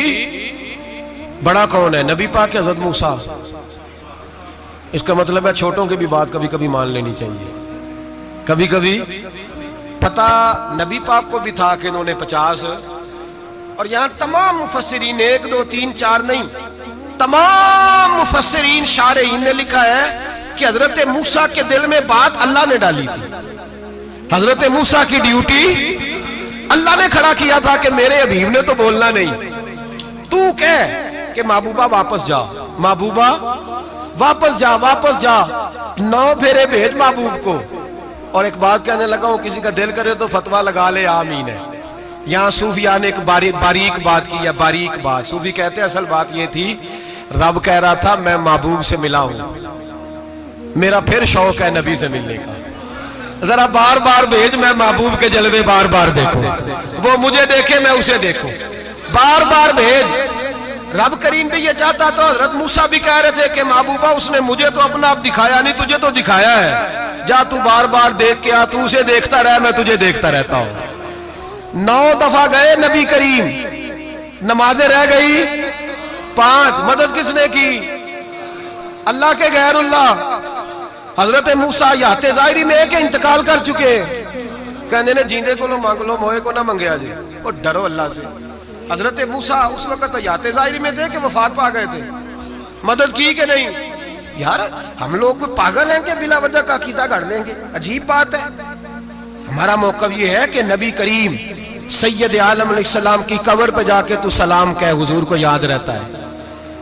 S1: بڑا کون ہے نبی پاک حضرت موسیٰ اس کا مطلب ہے چھوٹوں کی بھی بات کبھی کبھی مان لینی چاہیے کبھی کبھی پتہ نبی پاک کو بھی تھا کہ انہوں نے 50 اور یہاں تمام مفسرین 1 2 3 4 نہیں تمام مفسرین شارحین نے لکھا ہے کہ حضرت موسیٰ کے دل میں بات اللہ نے ڈالی تھی حضرت موسیٰ کی ڈیوٹی اللہ نے کھڑا کیا تھا کہ میرے حبیب نے تو بولنا نہیں تو کہہ کہ محبوبہ واپس جا محبوبہ واپس جا 9 پھیرے بھیج محبوب کو اور ایک بات کہنے لگا ہوں کسی کا دل کرے تو فتوہ لگا لے آمین ہے یہاں صوفیاء نے ایک باریک بات کی ہے باریک بات صوفی کہتے ہیں اصل بات یہ تھی رب کہہ رہا تھا میں محبوب سے ملا ہوں میرا پھر شوق ہے نبی سے ملنے کا ذرا بار بار بھیج میں محبوب کے جلوے بار بار دیکھوں وہ مجھے دیکھے میں اسے دیکھوں بار بار بھیج رب کریم بھی یہ چاہتا تو حضرت موسیٰ بھی کہہ رہے تھے کہ محبوبہ اس نے مجھے تو اپنا اب دکھایا نہیں تجھے تو دکھایا ہے جا تو بار بار دیکھ کے آ تو اسے دیکھتا رہ میں تجھے دیکھتا رہتا ہوں 9 دفعہ گئے نبی کریم نمازیں رہ گئی 5 مدد کس نے کی اللہ کے غیر اللہ حضرت موسیٰ یات ظاہری میں کہ انتقال کر چکے کہنے نے جیندے کو لو مانگ لو موئے کو نہ منگیا جی اور ڈرو اللہ سے حضرت موسیٰ اس وقت یات ظاہری میں تھے کہ وفات پا گئے تھے مدد کی کہ نہیں یار ہم لوگ کوئی پاگل ہیں کہ بلا وجہ کا عقیدہ گھڑ لیں گے عجیب بات ہے ہمارا موقف یہ ہے کہ نبی کریم سید عالم علیہ السلام کی قبر پہ جا کے تو سلام کہے حضور کو یاد رہتا ہے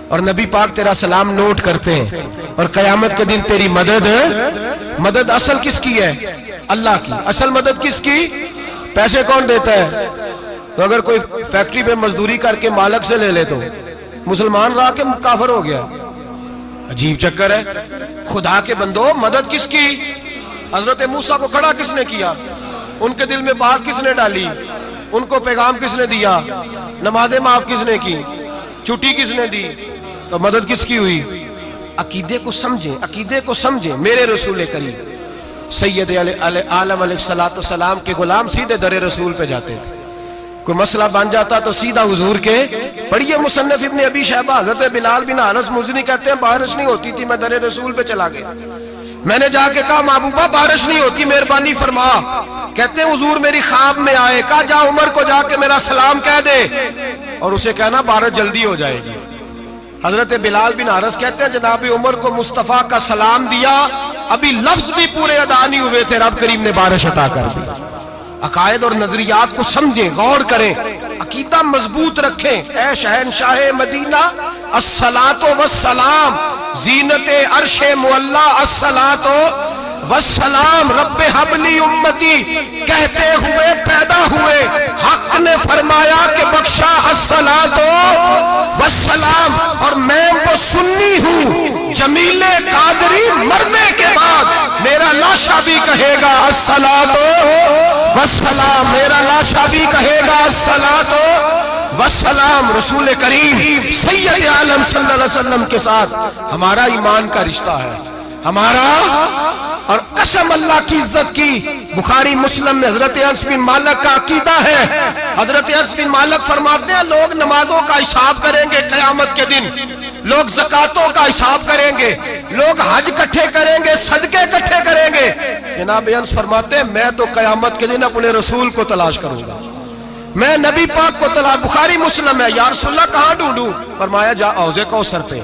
S1: اور نبی پاک تیرا سلام نوٹ کرتے ہیں اور قیامت کے دن تیری مدد اصل کس کی ہے اللہ کی اصل مدد کس کی پیسے کون دیتا ہے تو اگر کوئی فیکٹری پہ مزدوری کر کے مالک سے لے لے تو مسلمان رہا کے کافر ہو گیا عجیب چکر ہے خدا کے بندو مدد کس کی حضرت موسیٰ کو کھڑا کس نے کیا ان کے دل میں بات کس نے ڈالی ان کو پیغام کس نے دیا نمازیں معاف کس نے کی چھٹی کس نے دی تو مدد کس کی ہوئی عقیدے کو سمجھیں میرے رسول کریم سید عالم علیہ السلام کے غلام سیدھے در رسول پہ جاتے تھے کوئی مسئلہ بن جاتا تو سیدھا حضور کے پڑھیے مصنف ابن ابی شیبہ حضرت بلال بن حارث مزنی کہتے ہیں بارش نہیں ہوتی تھی میں در رسول پہ چلا گیا میں نے جا کے کہا محبوبہ بارش نہیں ہوتی مہربانی فرما کہتے ہیں حضور میری خواب میں آئے کہا جا عمر کو جا کے میرا سلام کہہ دے اور اسے کہنا بارش جلدی ہو جائے گی حضرت بلال بن حارث کہتے ہیں جناب عمر کو مصطفیٰ کا سلام دیا ابھی لفظ بھی پورے ادا نہیں ہوئے تھے رب کریم نے بارش عطا کر دی عقائد اور نظریات کو سمجھیں غور کریں عقیدہ مضبوط رکھیں اے شہنشاہ مدینہ الصلاۃ والسلام زینت عرش معلی الصلاۃ والسلام رب حبلی امتی کہتے ہوئے پیدا ہوئے حق نے فرمایا کہ بخشا الصلاۃ والسلام اور میں وہ سنی ہوں جمیل قادری مرنے کے بعد میرا لاشا بھی کہے گا الصلاۃ والسلام میرا لاشا بھی کہے گا الصلاۃ والسلام رسول کریم سید عالم صلی اللہ علیہ وسلم کے ساتھ ہمارا ایمان کا رشتہ ہے ہمارا اور قسم اللہ کی عزت کی بخاری مسلم میں حضرت انس بن مالک کا عقیدہ ہے حضرت انس بن مالک فرماتے ہیں لوگ نمازوں کا حساب کریں گے قیامت کے دن لوگ زکاتوں کا حساب کریں گے لوگ حج اکٹھے کریں گے صدقے اکٹھے کریں گے جناب انس فرماتے ہیں میں تو قیامت کے دن اپنے رسول کو تلاش کروں گا میں نبی پاک کو تلاش بخاری مسلم ہے یا رسول اللہ کہاں ڈھونڈوں فرمایا جا حوض کوثر پہ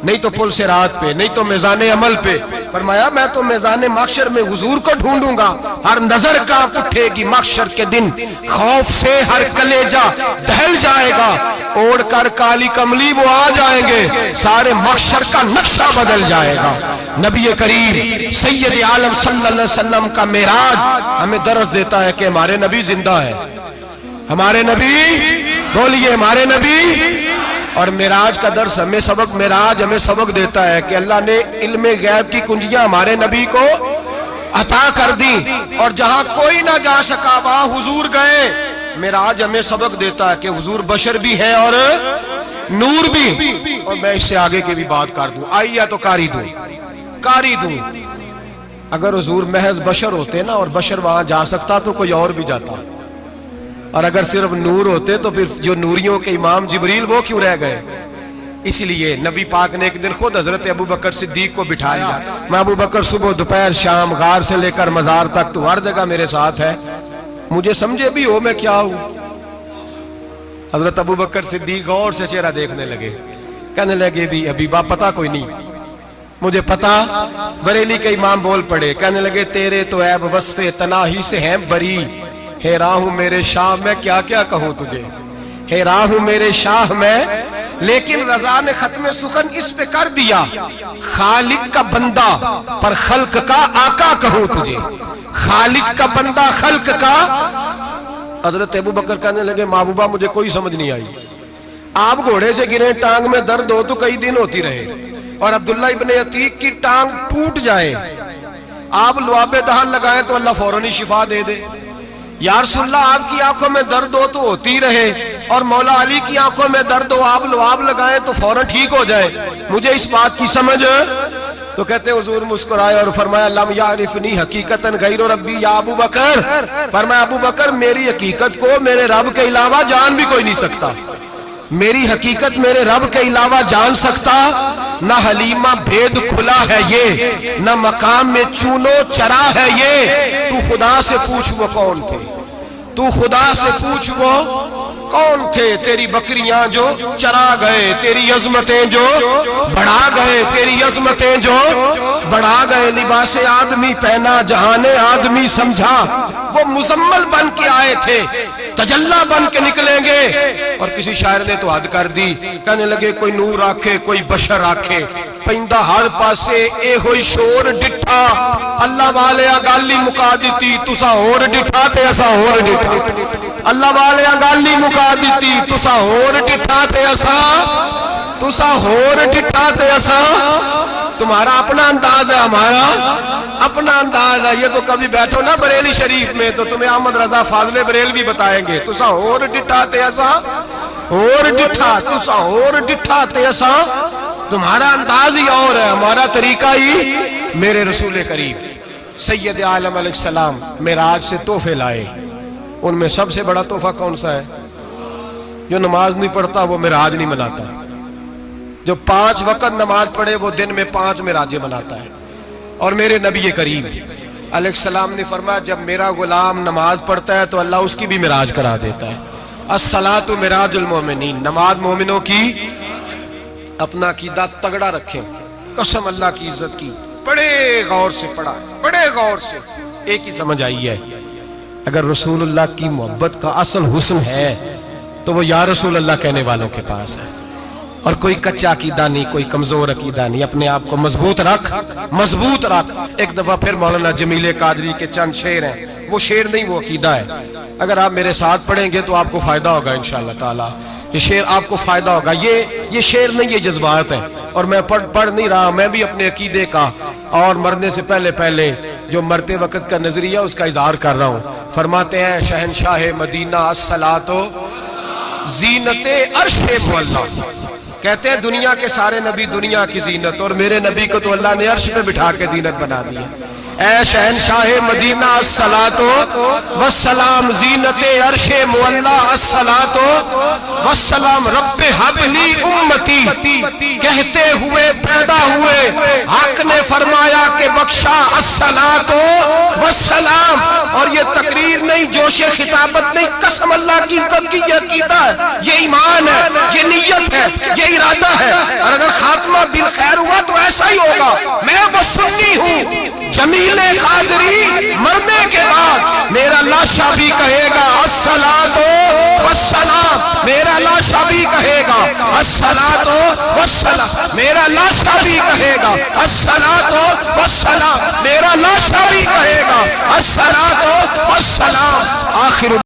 S1: نہیں تو پل صراط پہ، نہیں تو میزان عمل پہ۔ فرمایا میں تو میزان محشر میں حضور کو ڈھونڈوں گا، ہر نظر کانپ اٹھے گی محشر کے دن، خوف سے ہر کلیجہ دہل جائے گا، اوڑھ کر کالی کملی وہ آ جائیں گے، سارے محشر کا نقشہ بدل جائے گا۔ نبی کریم سید عالم صلی اللہ علیہ وسلم کا معراج ہمیں درس دیتا ہے کہ ہمارے نبی زندہ ہے، ہمارے نبی، بولیے ہمارے نبی۔ اور معراج کا درس ہمیں سبق، معراج ہمیں سبق دیتا ہے کہ اللہ نے علم غیب کی کنجیاں ہمارے نبی کو عطا کر دی، اور جہاں کوئی نہ جا سکا وہاں حضور گئے۔ معراج ہمیں سبق دیتا ہے کہ حضور بشر بھی ہے اور نور بھی۔ اور میں اس سے آگے کی بھی بات کر دوں، آئی یا تو کاری دوں۔ اگر حضور محض بشر ہوتے نا اور بشر وہاں جا سکتا تو کوئی اور بھی جاتا، اور اگر صرف نور ہوتے تو پھر جو نوریوں کے امام جبریل وہ کیوں رہ گئے؟ اس لیے نبی پاک نے ایک دن خود حضرت ابوبکر صدیق کو بٹھایا، میں ابوبکر صبح دوپہر شام غار سے لے کر مزار تک تو ہر جگہ میرے ساتھ ہے، مجھے سمجھے بھی ہو میں کیا ہوں۔ حضرت ابوبکر صدیق غور سے چہرہ دیکھنے لگے، کہنے لگے بھی حبیبہ پتہ کوئی نہیں، مجھے پتا۔ بریلی کے امام بول پڑے، کہنے لگے تیرے تو عیب وصف تناہی سے ہیں بری، حیران ہوں میرے شاہ میں کیا کیا کہوں تجھے، حیران ہوں میرے شاہ میں، لیکن رضا نے ختم سخن اس پہ کر دیا، خالق کا بندہ پر خلق کا آقا کہوں تجھے، خالق کا بندہ خلق کا۔ حضرت ابوبکر کہنے لگے محبوبہ مجھے کوئی سمجھ نہیں آئی، آپ گھوڑے سے گرے ٹانگ میں درد ہو تو کئی دن ہوتی رہے، اور عبداللہ ابن عتیق کی ٹانگ ٹوٹ جائے، آپ لعاب دہن لگائیں تو اللہ فوراً ہی شفا دے دے۔ یا رسول اللہ آپ کی آنکھوں میں درد ہو تو ہوتی رہے، اور مولا علی کی آنکھوں میں درد ہو آپ لعاب لگائیں تو فوراً ٹھیک ہو جائے، مجھے اس بات کی سمجھ۔ تو کہتے حضور مسکرائے اور فرمایا لم یعرفنی حقیقتاً غیر ربی یا ابو بکر، فرمایا ابو بکر میری حقیقت کو میرے رب کے علاوہ جان بھی کوئی نہیں سکتا، میری حقیقت میرے رب کے علاوہ جان سکتا، نہ حلیمہ بھید کھلا ہے یہ، نہ مقام میں چونو چرا ہے یہ، تو خدا سے پوچھ وہ کون تھے، تو خدا سے پوچھ وہ کون تھے، تیری بکریاں جو چرا گئے، تیری عظمتیں جو بڑھا گئے، تیری عظمتیں جو بڑھا گئے، لباس آدمی پہنا جہان آدمی سمجھا، وہ مزمل بن کے آئے تھے تجلا بن کے نکلیں گے۔ اور کسی شاعر نے تو حد کر دی، کہنے لگے کوئی نور آکھے کوئی بشر آکھے، پیندہ ہر پاسے اے ہوئی شور ڈٹھا، اللہ والے گالی مکا دیتی تسا ہور ڈٹھا تے اسا ہور ڈٹھا، اللہ والے گالی مکا دیتی تسا ہور ڈٹھا تے اسا، تمہارا اپنا انداز ہے ہمارا اپنا انداز ہے۔ یہ تو کبھی بیٹھو نا بریلی شریف میں تو تمہیں احمد رضا فاضل بریل بھی بتائیں گے، تسا ہور ڈٹھا تے اسا ہور ڈٹھا، تسا ہور ڈٹھا تے اسا، تمہارا انداز ہی اور ہے ہمارا طریقہ ہی۔ میرے رسول کریم سید عالم علیہ السلام معراج سے تحفے لائے، ان میں سب سے بڑا تحفہ کون سا ہے؟ جو نماز نہیں پڑھتا وہ معراج نہیں مناتا، جو 5 وقت نماز پڑھے وہ دن میں 5 معراجیں مناتا ہے۔ اور میرے نبی کریم علیہ السلام نے فرمایا جب میرا غلام نماز پڑھتا ہے تو اللہ اس کی بھی معراج کرا دیتا ہے۔ الصلاۃ معراج المومنین، نماز مومنوں کی۔ اپنا عقیدہ تگڑا رکھیں، قسم اللہ کی عزت کی، بڑے غور سے پڑھا، بڑے غور سے، ایک ہی سمجھ آئی ہے، اگر رسول اللہ کی محبت کا اصل حسن ہے تو وہ یا رسول اللہ کہنے والوں کے پاس ہے، اور کوئی کچا عقیدہ نہیں، کوئی کمزور عقیدہ نہیں، اپنے آپ کو مضبوط رکھ، مضبوط رکھ۔ ایک دفعہ پھر مولانا جمیل قادری کے چند شعر ہیں، وہ شعر نہیں وہ عقیدہ ہے، اگر آپ میرے ساتھ پڑھیں گے تو آپ کو فائدہ ہوگا انشاءاللہ تعالی، یہ شعر آپ کو فائدہ ہوگا، یہ شعر نہیں یہ جذبات ہیں، اور میں پڑھ نہیں رہا، میں بھی اپنے عقیدے کا اور مرنے سے پہلے جو مرتے وقت کا نظریہ اس کا اظہار کر رہا ہوں۔ فرماتے ہیں شہنشاہ مدینہ الصلاۃ زینت عرش معلا، کہتے ہیں دنیا کے سارے نبی دنیا کی زینت، اور میرے نبی کو تو اللہ نے عرش پہ بٹھا کے زینت بنا دیا۔ اے شہنشاہ مدینہ الصلاۃ والسلام زینت عرش معلا، الصلاۃ والسلام رب حب لی امتی، کہتے ہوئے پیدا ہوئے حق نے فرمایا کہ بخشا الصلاۃ والسلام۔ اور یہ تقریر نہیں، جوش خطابت نہیں، قسم اللہ کی عزت کی، یہ عقیدہ ہے، یہ ایمان ہے، یہ نیت ہے، یہ ارادہ ہے، اور اگر خاتمہ بالخیر گا میں وہ سنی ہوں جمیل قادری مرنے کے بعد میرا لاشا بھی کہے گا الصلاۃ والسلام، میرا لاشا بھی کہے گا الصلاۃ والسلام، میرا لاشا بھی کہے گا الصلاۃ والسلام، میرا لاشا بھی کہے گا الصلاۃ والسلام۔ آخر